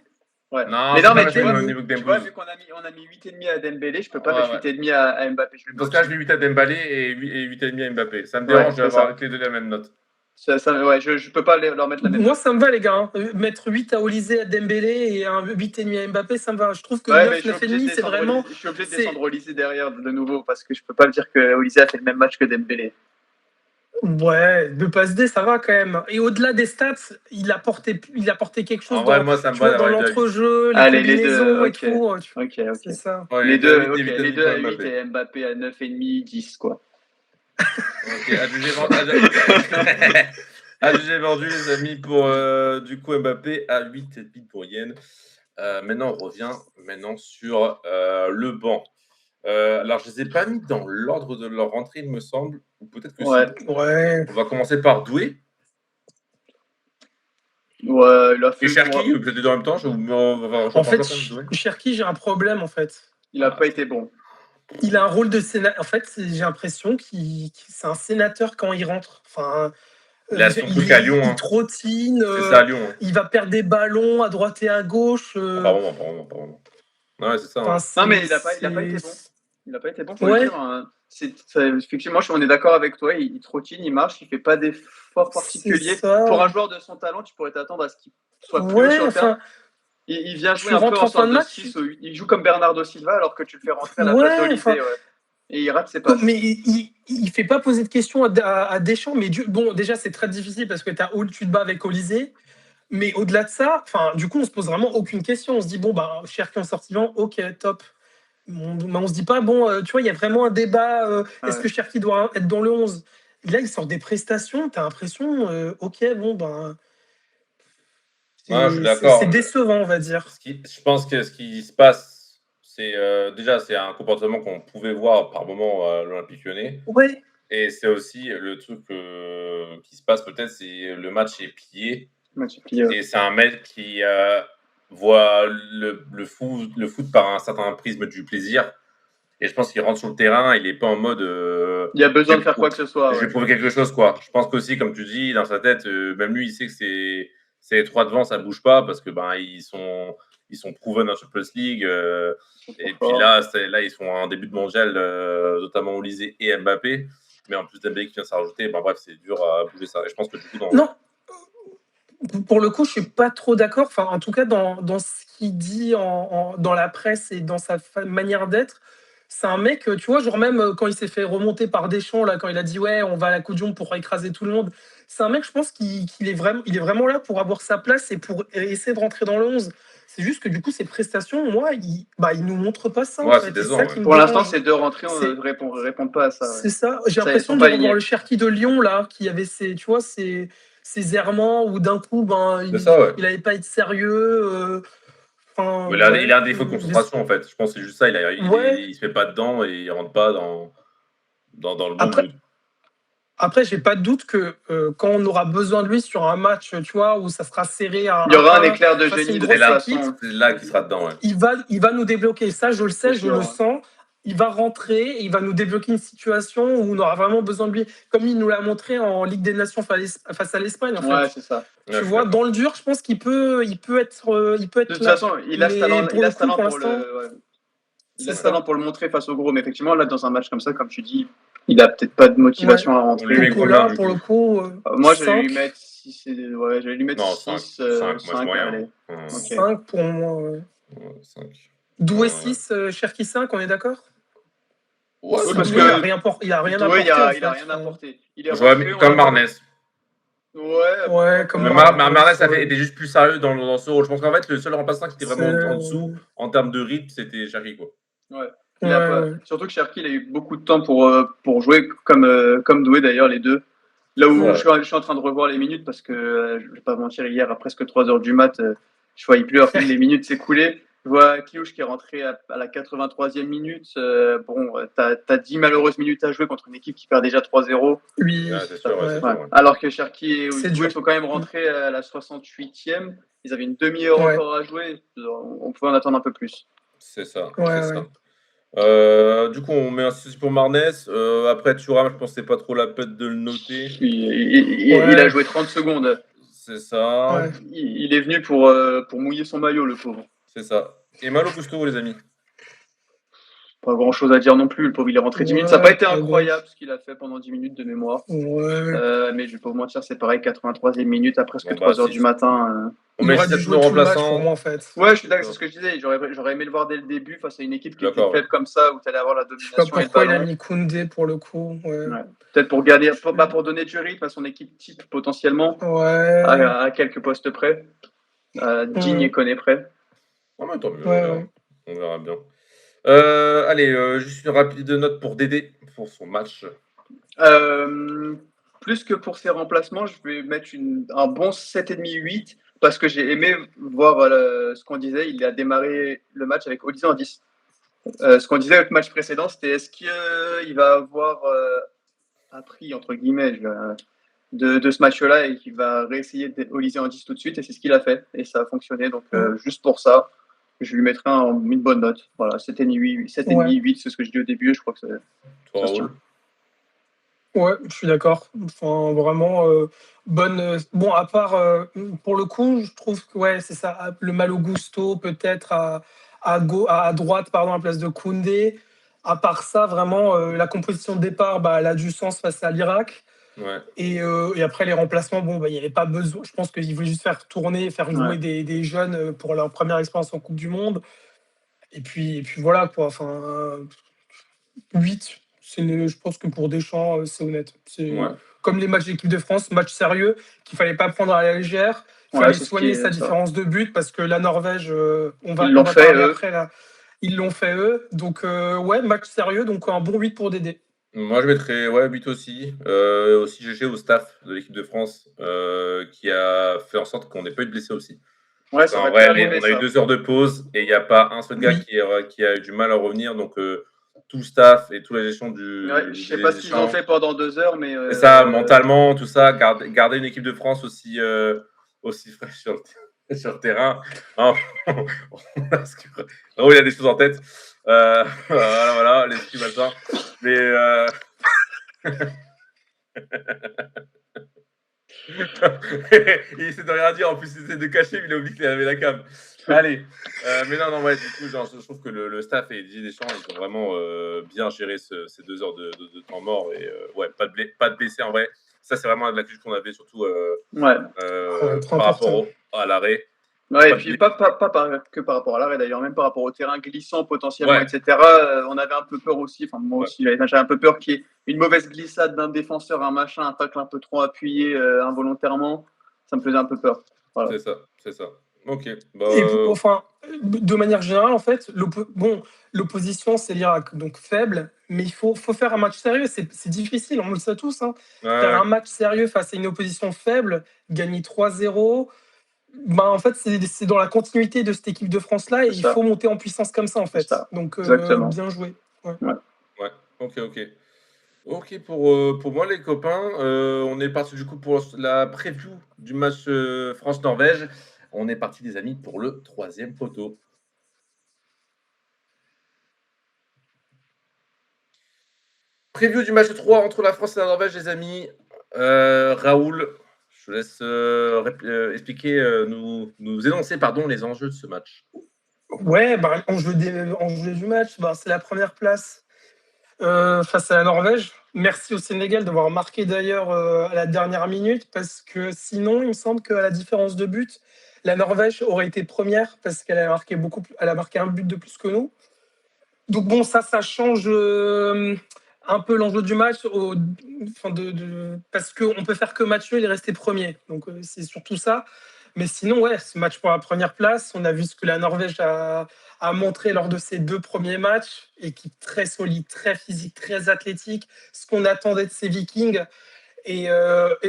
Ouais. Non, Mais c'est non, pas mais 8 tu et respecter vois, le demi. niveau que tu vois, Dembouz. vu qu'on a mis 8,5 à Dembélé, je peux pas Ouais, mettre ouais. 8,5 à Mbappé. Je le mets Dans ce cas, je au-dessus. mets 8 à Dembélé et 8,5 à Mbappé. Ça me Ouais, dérange c'est d'avoir ça. avec les deux la même note. Ouais, je peux pas leur mettre la même Moi, note. ça me va, les gars. Hein. Mettre 8 à Olysée, à Dembélé et un 8 et demi à Mbappé, ça me va. Je trouve que Ouais, mais 9, 9 et demi, c'est vraiment... Je suis obligé de descendre C'est... Olysée derrière de nouveau parce que je peux pas me dire que Olysée a fait le même match que Dembélé. Ouais, deux passes D, ça va quand même. Et au-delà des stats, il apportait quelque chose En vrai, dans, moi, ça me tu va vois, dans d'avoir les deux à 8. l'entrejeu, les Allez, les deux, combinaisons et ok. tout. Ok, C'est ok. ça. Ouais, Les les deux à deux, 8 et ok, 8 à les 10 deux pour à 8 Mbappé. et Mbappé à 9,5, 10, quoi. Ok, adjugé vendu, les amis, pour du coup Mbappé à 8 et demi pour Yen. Maintenant, on revient sur le banc. Alors, je ne les ai pas mis dans l'ordre de leur rentrée, il me semble, ou peut-être que Ouais, si. Ouais. On va commencer par Doué ouais, il a et fait. Cherki, peut-être en même temps. Je En prends fait, quand même Doué. Cherki, j'ai un problème, en fait. Il a pas été bon. Il a un rôle de sénateur. En fait, j'ai l'impression c'est un sénateur quand il rentre. Enfin, Il a son truc à Lyon. il Hein. trottine, C'est ça à Lyon. Hein. il va perdre des ballons à droite et à gauche. Ah, pas vraiment, pas vraiment, pas vraiment. Non, ouais, c'est ça. Enfin, Hein. Non, mais il a pas été bon. Il n'a pas été bon, faut le Ouais, dire. Hein. Effectivement, on est d'accord avec toi. Il trottine, il marche, il fait pas d'efforts c'est particuliers. Pour un ça. joueur de son talent, tu pourrais t'attendre à ce qu'il soit plus haut Ouais, sur le terrain. enfin, Il vient jouer tu un peu rentres en en fin sorte de de match. 6 ou 8. Il joue comme Bernardo Silva alors que tu le fais rentrer à la place Ouais, d'Olysée. enfin, Ouais. Et il rate ses passes. mais il fait pas poser de questions à Deschamps. Mais bon, déjà, c'est très difficile parce que tu te bats avec Olysée. Mais au-delà de ça, enfin, du coup, on se pose vraiment aucune question. On se dit, bon, bah, Cherki en sortie vent, ok, top. On se dit pas, bon, tu vois, il y a vraiment un débat. Est-ce Ouais. que Cherki doit être dans le 11? Là, il sort des prestations, tu as l'impression, ok, bon, ben, Non, je suis c'est d'accord. décevant, on va dire. Je pense que ce qui se passe, c'est déjà c'est un comportement qu'on pouvait voir par moment à l'Olympique Lyonnais. Ouais, Et c'est aussi le truc qui se passe peut-être, c'est le match est plié. Et c'est un mec qui voit le foot par un certain prisme du plaisir Et je pense qu'il rentre sur le terrain, il n'est pas en mode. Il y a besoin de faire quoi que ce soit. Je vais Ouais. prouver quelque chose, quoi. Je pense qu'aussi, comme tu dis, dans sa tête, même lui, il sait que c'est les trois devant, ça bouge pas parce que ils sont proven en Champions League. Et puis là, ils sont en début de mondial, notamment Olysée et Mbappé. Mais en plus Dembélé qui vient s'en rajouter, bref, c'est dur à bouger ça. Et je pense que du coup, Non, pour le coup, je suis pas trop d'accord. Enfin, en tout cas, dans ce qu'il dit dans la presse et dans sa manière d'être, c'est un mec, tu vois, genre même quand il s'est fait remonter par Deschamps, là, quand il a dit ouais, on va à la Coupe du Monde pour écraser tout le monde. C'est un mec, je pense, qu'il est vraiment là pour avoir sa place et pour essayer de rentrer dans le 11. C'est juste que du coup, ses prestations, moi, il nous montre pas ça, en Ouais, c'est fait. C'est décevant, ça ouais. qui me Pour l'instant, dérange. ces deux rentrées, on C'est ne répond pas à ça. Ouais. c'est ça. J'ai Ça, ils l'impression sont de pas revoir alignés. le Cherki de Lyon, là, qui avait tu vois, ses errements où d'un coup, C'est ça, ouais. il n'allait pas être sérieux. Enfin, Mais il ouais. a un défaut de concentration, en fait. Je pense que c'est juste ça. Ouais. Il se met pas dedans et il rentre pas dans le bon Après, mood. après, j'ai pas de doute que quand on aura besoin de lui sur un match, tu vois, où ça sera serré à Il y aura un 1-1 éclair de face à génie une de C'est toute grosse là, équipe, façon. c'est là qu'il sera dedans, ouais. il va nous débloquer. Ça, je le sais, C'est je le sûr. sens. Il va rentrer, et il va nous débloquer une situation où on aura vraiment besoin de lui, comme il nous l'a montré en Ligue des Nations face à l'Espagne, en fait. Ouais, c'est ça. Ouais, Tu je suis vois, d'accord. dans le dur, je pense qu'il peut De toute là. façon, Mais pour il a le ce coup, talent pour pour l'instant, le. Ouais. Il c'est a ce talent ça. pour le montrer face au gros, mais effectivement, là, dans un match comme ça, comme tu dis, il a peut-être pas de Ouais. motivation à On lui met rentrer. Donc combien, là, du pour le coup? coup, Moi, j'allais lui 5. mettre 6, ouais, j'allais lui mettre Non, 5. 6, 5, moi, je 5, moyen. allez. Ok. 5 pour moi. Ouais. 5. Doué Ouais. 6, Cherki 5, on est d'accord? Ouais, Oui, Si parce Doué, il a que rien, il a rien Doué, apporté, en il a fait. rien apporté. Il est j'aurais rentré, mis on comme l'attend. Marnez. Ouais, pourquoi Ouais, comme Mais pas. Marnez. Marnez Ouais. était juste plus sérieux dans ce rôle. Je pense qu'en fait, le seul remplaçant qui était vraiment en dessous, C'est- en termes de rythme, c'était Cherki, quoi. Ouais. Il a Ouais, pas... ouais. Surtout que Cherki, il a eu beaucoup de temps pour jouer, comme Doué d'ailleurs, les deux. Là C'est où ça. je suis en train de revoir les minutes, parce que je vais pas mentir, hier, à presque 3 heures du mat, je voyais plus les minutes s'écouler. Je vois Kliouche qui est rentré à la 83e minute. Bon, t'as 10 malheureuses minutes à jouer contre une équipe qui perd déjà 3-0. Oui, Ouais, c'est sûr, ouais, c'est ouais. Ouais. sûr. Ouais. Alors que Cherki et C'est Doué dur. sont quand même rentrés à la 68e. Ils avaient une demi-heure Ouais, encore à jouer. On pouvait en attendre un peu plus. C'est ça, ouais, c'est ouais. ça. Du coup, on met un 6 pour Marnez. Après, Thuram, je pense que c'est pas trop la peine de le noter. Il a Ouais, joué 30 secondes. C'est ça, ouais. Il est venu pour mouiller son maillot, le pauvre. c'est ça. Et Malo Gusto, les amis. Pas grand chose à dire non plus. Le pauvre, il est rentré 10 minutes. Ça n'a pas Ouais, été pas grand. incroyable ce qu'il a fait pendant 10 minutes de mémoire. Ouais. Mais je vais pas vous mentir, c'est pareil, 83e minute à presque Bon, 3 heures du matin. On Il met aurait 6 dû à tous jouer nos tout le match pour remplaçants. moi, en fait. Ouais, je suis d'accord, c'est ce que je disais. J'aurais aimé le voir dès le début face à une équipe qui était D'accord, ouais. faible comme ça, où tu allais avoir la Je sais pas domination et le pourquoi il a ballon. mis Koundé pour le coup. Ouais. Ouais. Peut-être pour garder, pour donner du rythme à son équipe type potentiellement, Ouais. à quelques postes près. Digne et Koné près. Ah, mais tant mieux, Ouais, ouais. on verra bien. Allez, juste une rapide note pour Dédé, pour son match. Plus que pour ses remplacements, je vais mettre un bon 7,5-8 parce que j'ai aimé voir ce qu'on disait. Il a démarré le match avec Olysée en 10. Ce qu'on disait avec le match précédent, c'était est-ce qu'il va avoir appris, entre guillemets, de ce match-là et qu'il va réessayer Olysée en 10 tout de suite. Et c'est ce qu'il a fait. Et ça a fonctionné. Donc, juste pour ça, je lui mettrai une bonne note. Voilà, 7,5-8, c'est ce que je dis au début. Je crois que Toi, ça se Raoul. tient. Ouais, je suis d'accord. Enfin, vraiment bonne. Bon, à part pour le coup, je trouve que ouais, c'est ça. Le Malo Gusto peut-être à droite, pardon, à la place de Koundé. À part ça, vraiment, la composition de départ, bah, elle a du sens face à l'Irak. Ouais. Et après les remplacements, bon, bah, il n'y avait pas besoin. Je pense qu'ils voulaient juste faire tourner, faire jouer Ouais. des jeunes pour leur première expérience en Coupe du Monde. Et puis voilà quoi. Enfin, 8, je pense que pour Deschamps, c'est honnête. C'est Ouais. comme les matchs d'équipe de France, match sérieux, qu'il fallait pas prendre à la légère. Il Ouais, fallait c'est ce soigner qui sa est ça. différence de but parce que la Norvège, Ils on l'ont va fait, parler eux. après là. Ils l'ont fait eux. Donc ouais, match sérieux, donc un bon 8 pour Dédé. Moi, je mettrais 8 aussi. Aussi GG au staff de l'équipe de France qui a fait en sorte qu'on n'ait pas eu de blessés aussi. Ouais, Parce ça qu'en aurait pu vrai, arriver, on a eu ça. 2 heures de pause et il n'y a pas un seul gars Oui. qui a eu du mal à revenir. Donc, tout le staff et toute la gestion Ouais, je sais des pas ce qu'ils ont échanges. fait pendant 2 heures, mais Et ça, mentalement, tout ça, garder une équipe de France aussi fraîche sur le terrain. sur le terrain. Hein, parce que Raoul, il a des choses en tête. Voilà, l'esprit machin. Mais il essaie de rien dire, en plus il essaie de cacher, mais il a oublié qu'il avait la cam. Allez, mais non, ouais, du coup, genre, je trouve que le staff et Didier Deschamps, ils ont vraiment bien géré ces 2 heures de temps mort et ouais, pas de blessés en vrai. Ça, c'est vraiment la critique qu'on avait, surtout Ouais. Trop par rapport important. à l'arrêt. Ouais, et Pas de puis blé- que par rapport à l'arrêt d'ailleurs, même par rapport au terrain glissant potentiellement, Ouais, etc. On avait un peu peur aussi, enfin moi ouais, aussi, j'avais un peu peur qu'il y ait une mauvaise glissade d'un défenseur, un machin, un tacle un peu trop appuyé involontairement. Ça me faisait un peu peur. Voilà. c'est ça, c'est ça. Ok, Et bah enfin, de manière générale, en fait, l'opposition, c'est l'Irak, donc faible, mais faut faire un match sérieux. C'est difficile, on le sait tous. Hein. ouais, Faire ouais, un match sérieux face à une opposition faible, gagner 3-0, ben, en fait, c'est dans la continuité de cette équipe de France-là et C'est il ça, faut monter en puissance comme ça, en c'est fait. ça. Donc, Exactement. bien joué. Ouais. Ouais. ouais. Ok, ok. Ok pour moi les copains, on est parti du coup pour la preview du match France-Norvège. On est parti les amis pour le troisième poteau. Preview du match 3 entre la France et la Norvège les amis. Raoul, je te laisse expliquer, nous énoncer pardon, les enjeux de ce match. Ouais, bah, enjeu du match, bah, c'est la première place face à la Norvège. Merci au Sénégal d'avoir marqué d'ailleurs à la dernière minute, parce que sinon, il me semble qu'à la différence de but, la Norvège aurait été première parce qu'elle a marqué elle a marqué un but de plus que nous. Donc bon, ça change un peu l'enjeu du match, enfin parce qu'on peut faire que match nul et rester premier. Donc c'est surtout ça. Mais sinon, ouais, ce match pour la première place, on a vu ce que la Norvège a montré lors de ses 2 premiers matchs. Équipe très solide, très physique, très athlétique, ce qu'on attendait de ces Vikings. Et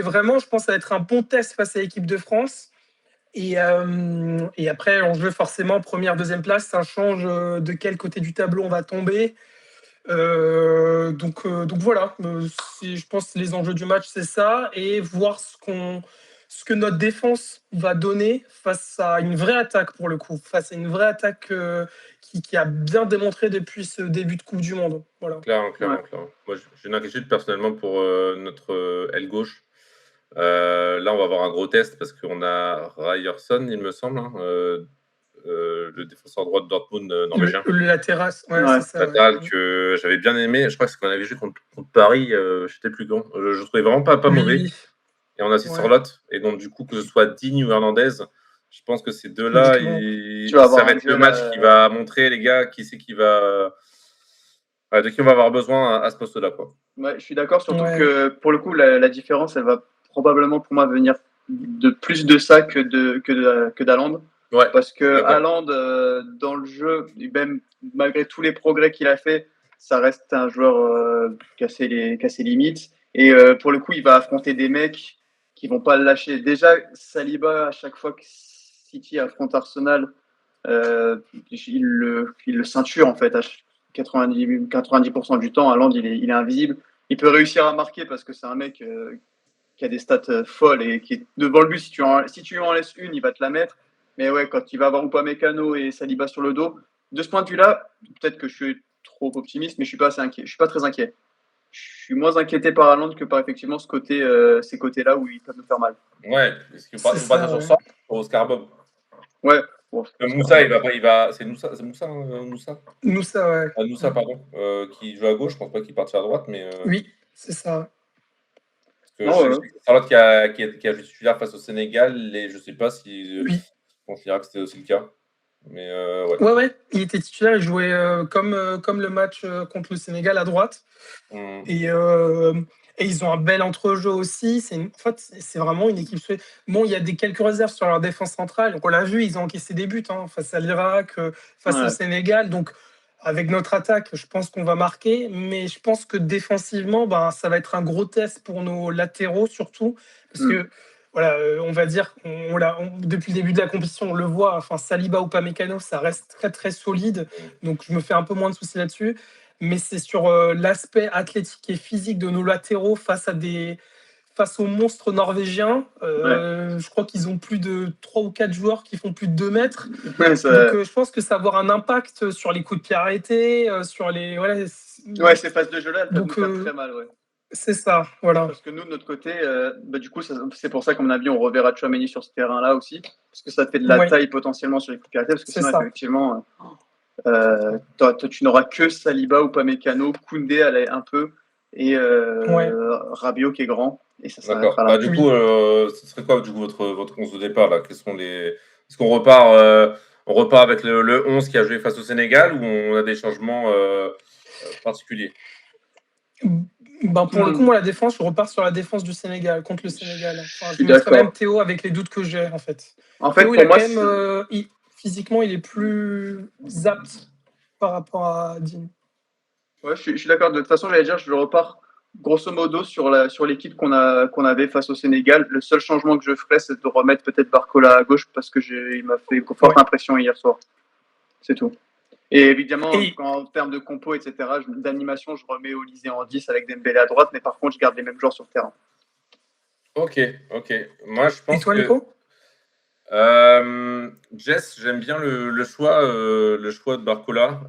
vraiment, je pense que ça va être un bon test face à l'équipe de France. Et après, l'enjeu, forcément, première, deuxième place, ça change de quel côté du tableau on va tomber. Donc voilà, je pense que les enjeux du match, c'est ça, et voir ce que notre défense va donner face à une vraie attaque, pour le coup, face à une vraie attaque qui a bien démontré depuis ce début de Coupe du Monde. Voilà. Clairement, Ouais. clairement, clairement. Moi, j'ai une inquiétude personnellement pour notre aile gauche. Là, on va avoir un gros test parce qu'on a Ryerson, il me semble, hein, le défenseur droit de Dortmund norvégien. La terrasse, ouais, Ouais. c'est ça. Ouais. Latéral que j'avais bien aimé. Je crois que c'est qu'on avait joué contre Paris, je sais plus quand. Je trouvais vraiment pas Oui, mauvais. oui, Et on a aussi ouais, Sorloth. Et donc, du coup, que ce soit Digne ou Hernandez, je pense que ces deux-là, typiquement. Tu vas ça avoir va un être le duel. match qui va montrer, les gars, qui c'est qui va. De qui on va avoir besoin à ce poste-là, quoi. Ouais, je suis d'accord, surtout Ouais. que pour le coup, la différence, elle va probablement pour moi venir de plus de ça que d'Haaland. Ouais, Parce je suis que d'accord. Haaland, dans le jeu, même malgré tous les progrès qu'il a fait, ça reste un joueur qui a ses limites. Et pour le coup, il va affronter des mecs qui vont pas le lâcher. Déjà, Saliba, à chaque fois que City affronte Arsenal, il le ceinture en fait. À 90% du temps, Haaland, il est invisible. Il peut réussir à marquer parce que c'est un mec qui a des stats folles et qui est devant le but. Si tu lui en laisses une, il va te la mettre. Mais ouais, quand il va avoir Upamecano et Saliba sur le dos, de ce point de vue-là, peut-être que je suis trop optimiste, mais je suis pas assez inquiet. Je suis pas très inquiet. Je suis moins inquiété par Haaland que par effectivement ces côtés-là où ils peuvent nous faire mal. Ouais, parce qu'il C'est faut pas ça, sur ouais. ça pour Oscar Bob. Ouais, bon, Oscar Moussa, Bob. c'est Moussa, Moussa. Nous, ça, ouais. Moussa, pardon, qui joue à gauche. Je pense pas qu'il partira à droite, mais Oui, c'est ça. parce que Non, je sais ouais. que c'est Charlotte qui a joué titulaire face au Sénégal, et je sais pas si Oui. on dira que c'était aussi le cas. Mais ouais. Ouais, ouais, il était titulaire, il jouait comme le match contre le Sénégal à droite. Mmh. Et, euh, et ils ont un bel entrejeu aussi. En fait, c'est vraiment une équipe. Bon, il y a quelques réserves sur leur défense centrale. Donc, on l'a vu, ils ont encaissé des buts face à l'Irak, face au Ouais. Sénégal. Donc, avec notre attaque, je pense qu'on va marquer. Mais je pense que défensivement, ben, ça va être un gros test pour nos latéraux, surtout. Parce Mm. que, voilà, on va dire, depuis le début de la compétition, on le voit. Enfin, Saliba ou Pamecano, ça reste très, très solide. Donc, je me fais un peu moins de soucis là-dessus, mais c'est sur l'aspect athlétique et physique de nos latéraux face aux monstres norvégiens. Ouais. Je crois qu'ils ont plus de 3 ou 4 joueurs qui font plus de 2 mètres. Ouais, Donc, ça- je pense que ça va avoir un impact sur les coups de pied arrêtés, sur les. Voilà, ouais, ces phases de jeu-là, elles peuvent nous donc, faire très mal. Ouais. c'est ça, voilà. Parce que nous, de notre côté, du coup, c'est pour ça qu'à mon avis, on reverra Tchouaméni sur ce terrain-là aussi. Parce que ça te fait de la Oui, taille potentiellement sur les coups de pied arrêtés. Parce que c'est sinon, ça. effectivement, tu n'auras que Saliba ou Pamecano, Koundé un peu, et Ouais, Rabiot qui est grand. Et ça D'accord. s'arrêtera Bah, là. du coup, oui. ce serait quoi, du coup, votre 11 de départ, là? Quels sont les... Est-ce qu'on repart, on repart avec le 11 qui a joué face au Sénégal ou on a des changements particuliers? Ben, pour le coup, Hmm, moi, la défense, je repars sur la défense du Sénégal, contre le je Sénégal. Enfin, je suis mettrais même d'accord. Théo avec les doutes que j'ai, en fait. En fait, Théo, il pour a moi, quand même. Physiquement, il est plus apte par rapport à Dean. ouais, je suis d'accord. De toute façon, j'allais dire, je repars grosso modo sur l'équipe qu'on avait face au Sénégal. Le seul changement que je ferais, c'est de remettre peut-être Barcola à gauche parce que il m'a fait forte Ouais. impression hier soir. C'est tout. Et évidemment, Et, en termes de compo, etc., d'animation, je remets Olysée en 10 avec Dembélé à droite, mais par contre, je garde les mêmes joueurs sur le terrain. Ok, ok. Moi, je et pense toi, que Nico? Jess, j'aime bien le choix de Barcola.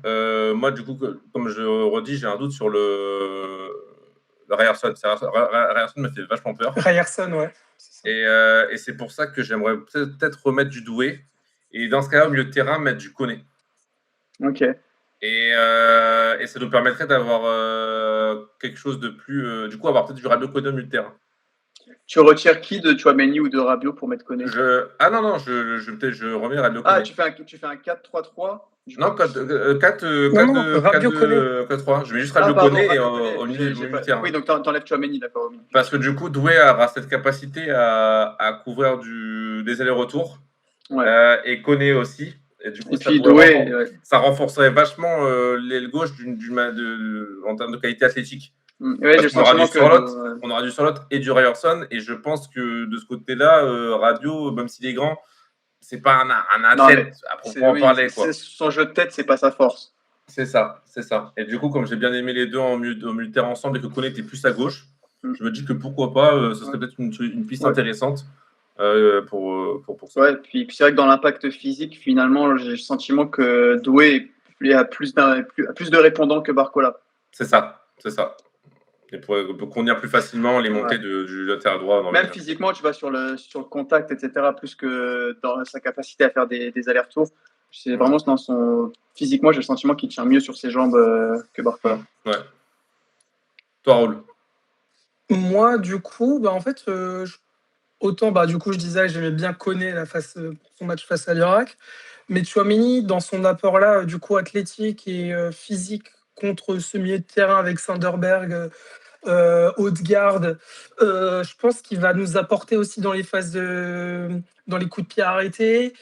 Moi, du coup, comme je redis, j'ai un doute sur le Ryerson. Ryerson me fait vachement peur. Ryerson, ouais. C'est ça. Et c'est pour ça que j'aimerais peut-être remettre du Doué. Et dans ce cas-là, au milieu de terrain, mettre du Koné. Ok. Et ça nous permettrait d'avoir quelque chose de plus. Du coup, avoir peut-être du Rabiot Koné au milieu de terrain. Tu retires qui de Chouameni ou de Rabiot pour mettre Koné? Ah non, non, peut-être je remets Rabiot Ah, Koné. tu fais un 4-3-3 du Non, coup? 4 Non, non, Rabiot connaît. 4-3. Je mets juste Ah, Rabiot pardon, Koné Rabiot Koné. au milieu, au milieu du Oui, terrain. donc t'enlèves Chouameni, d'accord. Oui, Parce que du coup, Doué aura cette capacité à couvrir des allers-retours. ouais. Et Koné aussi. Et du coup, Et puis Doué, ouais. ça renforcerait vachement l'aile gauche en termes de qualité athlétique. Ouais, j'ai Parce le qu'on aura du sentiment que Surlot, on aura du Surlot et du Ryerson. Et je pense que de ce côté-là, Rabiot, même s'il est grand, c'est pas un non, mais athlète à proprement parler, quoi. son jeu de tête, c'est pas sa force. C'est ça, c'est ça. Et du coup, comme j'ai bien aimé les deux au milieu de terrain ensemble et que Koné était plus à gauche, Mm. je me dis que pourquoi pas, ce serait Ouais. peut-être une piste Ouais. intéressante pour ça. Ouais, puis c'est vrai que dans l'impact physique, finalement, j'ai le sentiment que Doué a plus de répondants que Barcola. C'est ça, c'est ça. Et pour contenir plus facilement les montées Ouais. du latéral droit Même norvégien. physiquement, tu vas sur le contact, etc., plus que dans sa capacité à faire des allers-retours. C'est vraiment dans son. Physiquement, j'ai le sentiment qu'il tient mieux sur ses jambes que Barcola. Ouais. Toi, Raoul. Moi, du coup, bah, en fait, autant, bah, du coup, je disais que j'aimais bien Koné pour son match face à l'Irak. Mais Tchouaméni, dans son apport-là, du coup, athlétique et physique contre ce milieu de terrain avec Sanderberg, Odegaard, je pense qu'il va nous apporter aussi dans les coups de pied arrêtés.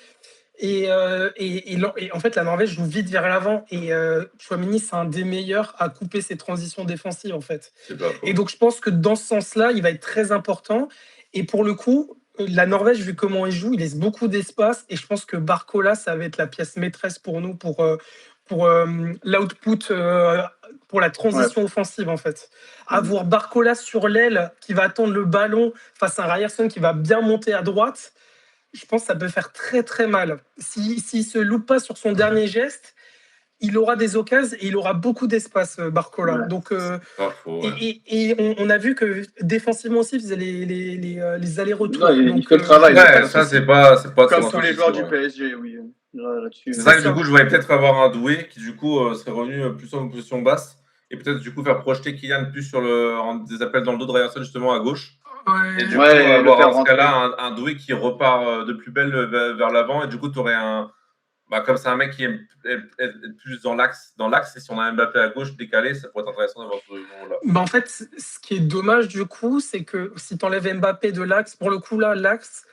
Et en fait, la Norvège joue vite vers l'avant. Et Tchouaméni, c'est un des meilleurs à couper ses transitions défensives, en fait. C'est pas faux. Et donc, je pense que dans ce sens-là, il va être très important. Et pour le coup, la Norvège, vu comment il joue, il laisse beaucoup d'espace. Et je pense que Barcola, ça va être la pièce maîtresse pour nous, pour l'output, pour la Ouais. transition offensive, en fait. Avoir Barcola sur l'aile qui va attendre le ballon face à un Ryerson qui va bien monter à droite, je pense que ça peut faire très très mal. S'il se loupe pas sur son dernier geste, il aura des occasions et il aura beaucoup d'espace, Barcola. Ouais. Donc, Pas faux, ouais. on a vu que défensivement aussi, il faisait les Non, allers-retours. il Donc, fait le travail. j'ai pas Ouais, de ça, souci. c'est pas Comme son tous les souci, joueurs c'est du vrai. PSG, oui. Là-dessus. C'est C'est ça que du ça. coup, je voulais peut-être avoir un Doué qui, du coup, serait revenu plus en position basse et peut-être, du coup, faire projeter Kylian plus des appels dans le dos de Ryerson, justement, à gauche. Et du Ouais. coup, Ouais, le avoir faire dans ce rentrer. cas-là un Doué qui repart de plus belle vers l'avant. Et du coup, tu aurais comme c'est un mec qui aime être plus dans l'axe, et si on a un Mbappé à gauche décalé, ça pourrait être intéressant d'avoir ce moment-là. Bah, en fait, ce qui est dommage du coup, c'est que si tu enlèves Mbappé de l'axe, pour le coup là, l'axe,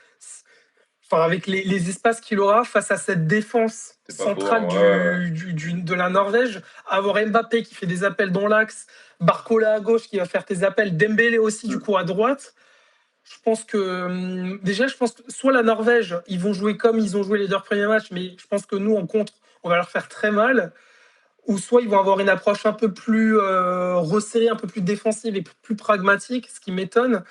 enfin, avec les espaces qu'il aura face à cette défense C'est pas faux, hein, centrale ouais. de la Norvège, avoir Mbappé qui fait des appels dans l'axe, Barcola à gauche qui va faire tes appels, Dembélé aussi du coup à droite. Je pense que déjà, je pense que soit la Norvège, ils vont jouer comme ils ont joué les 2 premiers matchs, mais je pense que nous en contre, on va leur faire très mal. Ou soit ils vont avoir une approche un peu plus resserrée, un peu plus défensive et plus pragmatique, ce qui m'étonne.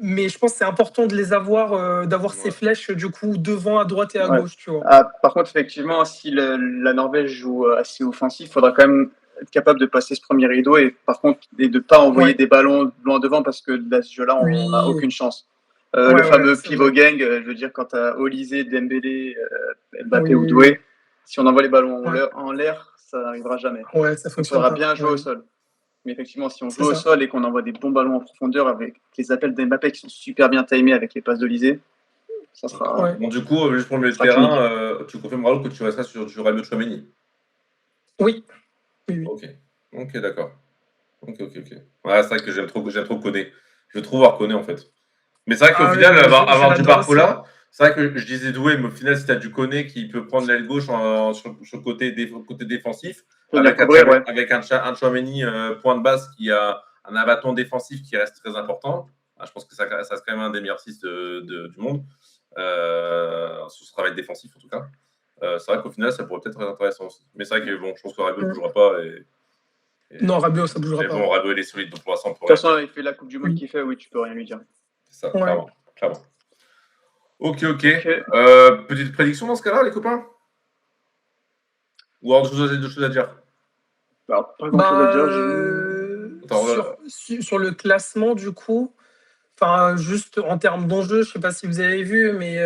Mais je pense que c'est important de les avoir, d'avoir ces Ouais. flèches, du coup, devant, à droite et à Ouais. gauche, tu vois. Ah, par contre, effectivement, si la Norvège joue assez offensif, il faudra quand même être capable de passer ce premier rideau et par contre et de pas envoyer Ouais, des ballons loin devant parce que dans ce jeu-là, on n'a oui, aucune chance. Le ouais, ouais, fameux c'est pivot vrai. gang, je veux dire, quand tu as Olysée, Dembélé, Mbappé ou Oui, Doué, si on envoie les ballons ouais, en l'air, ça n'arrivera jamais. ouais, ça Donc il fonctionne faudra pas. bien jouer au Ouais, sol. Mais effectivement, si on c'est joue au ça. sol et qu'on envoie des bons ballons en profondeur avec les appels d'Mbappé qui sont super bien timés avec les passes d'Olysée, ça D'accord. Ouais. Bon, du coup, juste pour le milieu de sera terrain, clinique. tu confirmes, Raoul, que tu resteras sur du Rabiot Tchouaméni? Oui, oui, oui. Ok. Ok, d'accord. Ok, ok, ok. Ouais, c'est vrai que j'aime trop Koné. Je le trouve voir Koné, en fait. Mais c'est vrai qu'au Ah oui, final, ouais, je avoir du l'adore aussi. Barcola, c'est vrai que je disais Doué, mais au final, si tu as du Koné qui peut prendre l'aile gauche sur le côté défensif, Venir couvrir, ouais. avec un Tchouaméni point de base qui a un abattement défensif qui reste très important, je pense que ça reste quand même un des meilleurs 6 du monde, sur ce travail défensif en tout cas. C'est vrai qu'au final, ça pourrait peut-être être intéressant aussi. Mais c'est vrai que bon, je pense que Rabiot ne Mm. bougera pas. Non, Rabiot, ça bougera Mais bon, pas. Rabiot, il est solide, donc pour l'instant, on peut De toute rien dire. façon, il fait la Coupe du Monde Oui, qu'il fait, oui, tu peux rien lui dire. C'est ça, ouais. clairement. Clairement. Ok, ok. Ok. Petite prédiction dans ce cas-là, les copains? Ou alors d'autres choses à dire? Alors, pas grand-chose à Bah, dire. Attends, sur le classement, du coup, enfin, juste en termes d'enjeu, je sais pas si vous avez vu, mais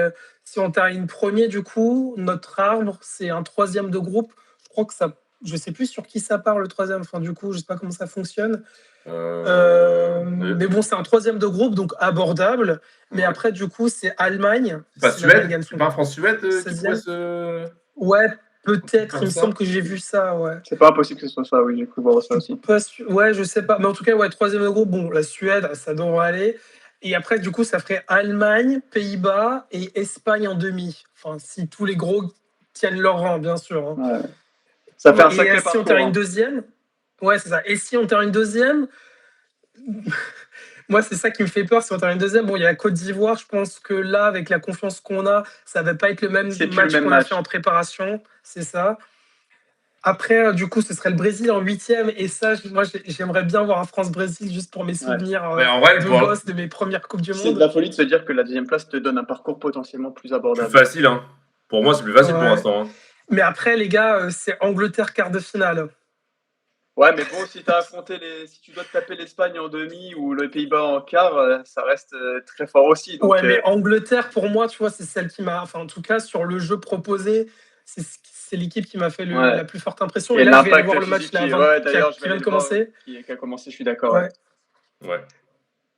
si on termine premier, du coup, notre arbre, c'est un troisième de groupe. Je crois que ça, je sais plus sur qui ça part le troisième. Enfin, du coup, je sais pas comment ça fonctionne. Mais bon, c'est un troisième de groupe, donc abordable. Mais ouais. après, du coup, c'est Allemagne. C'est pas Si l'Allemagne Suède? gagne C'est son pas un France-Suède qui pourrait 16e. se. Ouais, Un truc peut-être. comme Il me semble ça? que j'ai vu ça, ouais. C'est pas impossible que ce soit ça, oui, j'ai cru voir Je ça suis aussi. pas sûr. Ouais, je sais pas. Mais en tout cas, ouais, troisième de groupe, bon, la Suède, ça devrait aller. Et après, du coup, ça ferait Allemagne, Pays-Bas et Espagne en demi. Enfin, si tous les gros tiennent leur rang, bien sûr, hein. Ouais. Ça fait un Et sacré si on parcours, termine hein. deuxième, ouais, c'est ça. Et si on termine deuxième, moi, c'est ça qui me fait peur. Si on termine deuxième, bon, il y a la Côte d'Ivoire. Je pense que là, avec la confiance qu'on a, ça va pas être le même C'est plus le match même qu'on a fait match. en préparation. C'est ça. Après, du coup, ce serait le Brésil en huitième. Et ça, moi, j'aimerais bien voir un France-Brésil juste pour mes Ouais. souvenirs Mais en vrai, de gosse, de mes premières Coupes du C'est de Monde. la folie de se dire que la deuxième place te donne un parcours potentiellement plus plus abordable. facile, hein. Pour moi, c'est plus facile pour Ouais. l'instant, hein. Mais après, les gars, c'est Angleterre quart de finale. Ouais, mais bon, si tu dois te taper l'Espagne en demi ou les Pays-Bas en quart, ça reste très fort aussi. Ouais, Donc, mais Angleterre, pour moi, tu vois, c'est celle qui m'a. Enfin, en tout cas, sur le jeu proposé, c'est l'équipe qui m'a fait ouais. la plus forte impression. Et Et là, je vais aller l'impact voir le match physique là, ouais, d'ailleurs, je vais qui vient aller de le voir, commencer. qui a commencé, je suis d'accord, ouais. Ouais. Ouais.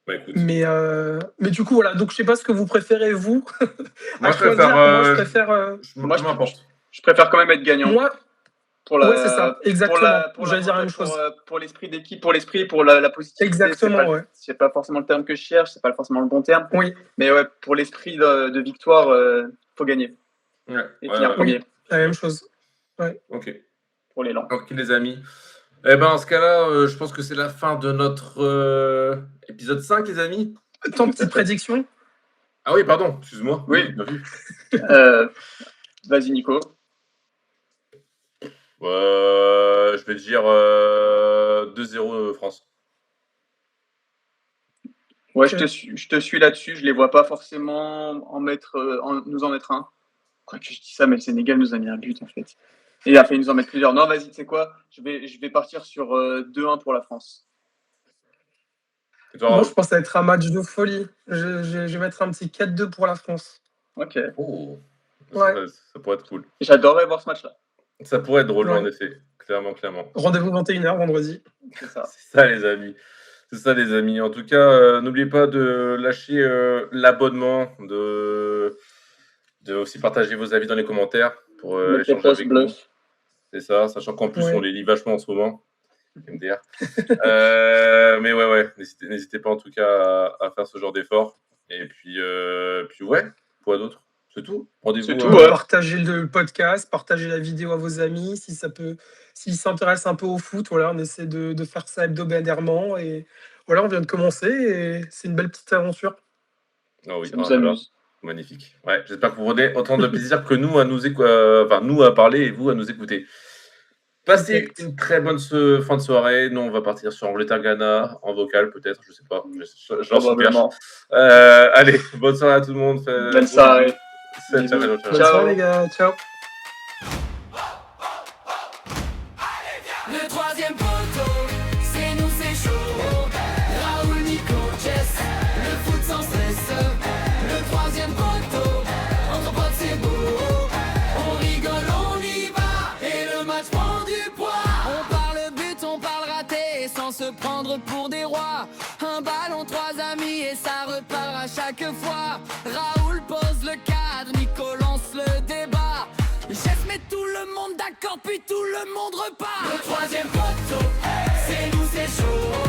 Bah écoute. Mais du coup, voilà. Donc, je sais pas ce que vous préférez, vous, à Moi, je préfère. choisir. Moi, je préfère. Moi, Peu m'importe. je préfère quand même être gagnant. Moi, ouais, c'est ça. Exactement. Pour J'allais dire la même l'avantage, chose. pour l'esprit d'équipe, pour l'esprit, pour la positivité, Exactement, ouais. c'est pas forcément le terme que je cherche, c'est pas forcément le bon terme. Oui, Mais ouais, pour l'esprit de victoire, faut gagner Ouais, et ouais, finir ouais. oui, premier la même chose. Ouais. Ok. pour l'élan. Ok, les amis. Eh ben, en ce cas-là, je pense que c'est la fin de notre épisode 5, les amis. Tant Tout à petite fait. prédiction. Ah oui, pardon, excuse-moi. Oui, Oui, bien vu. vas-y Nico. Je vais dire 2-0 France. Ouais, Ok. je te suis là-dessus. Je les vois pas forcément nous en mettre un. Quoique je dis ça, mais le Sénégal nous a mis un but en fait. Et il a fait nous en mettre plusieurs. Non, vas-y, tu sais quoi? Je vais partir sur 2-1 pour la France. Et toi, Moi, je Raoul? pense que ça va être un match de folie. Je vais mettre un petit 4-2 pour la France. Ok. Oh, Ouais, ça pourrait être cool. J'adorerais voir ce match-là. Ça pourrait être drôle, en ouais. effet. Clairement, clairement. Rendez-vous 21h vendredi. C'est ça. C'est ça, les amis. C'est ça, les amis. En tout cas, n'oubliez pas de lâcher l'abonnement, de aussi partager vos avis dans les commentaires pour Mettre les échanger pouces avec nous. bleus. C'est ça, sachant qu'en plus, on Ouais. les lit vachement en ce moment. MDR. Mais ouais, n'hésitez pas en tout cas à faire ce genre d'effort. Et puis ouais, quoi d'autre? C'est tout. C'est Rendez-vous. tout, Bah, ouais. partagez le podcast, partagez la vidéo à vos amis. Si ça peut, s'ils s'intéressent un peu au foot, voilà, on essaie de faire ça hebdomadairement. Et voilà, on vient de commencer et c'est une belle petite aventure. Ah oui, Ça oh nous là là, amuse. magnifique. Ouais, j'espère que vous prenez autant de plaisir que nous à nous à parler et vous à nous écouter. Passez Exact. une très bonne fin de soirée. Nous, on va partir sur Angleterre-Ghana en vocal, peut-être, je sais pas. Je lance une perche. Probablement. Allez, bonne soirée à tout le monde. Bonne soirée. Ciao, Bisous. ciao, ciao. Bonne Ciao. soirée, les gars. Ciao. Le troisième poteau, c'est nous, c'est chaud. Raoul, Nico, Jess, le foot sans stress. Le troisième poteau, entre potes c'est beau. On rigole, on y va, et le match prend du poids. On parle but, on parle raté, sans se prendre pour des rois. Un ballon, trois amis, et ça repart à chaque fois. Raoul pose le cadre, Nico lance le débat. Jeff met tout le monde d'accord, puis tout le monde repart. Le troisième poteau, c'est nous, c'est chaud.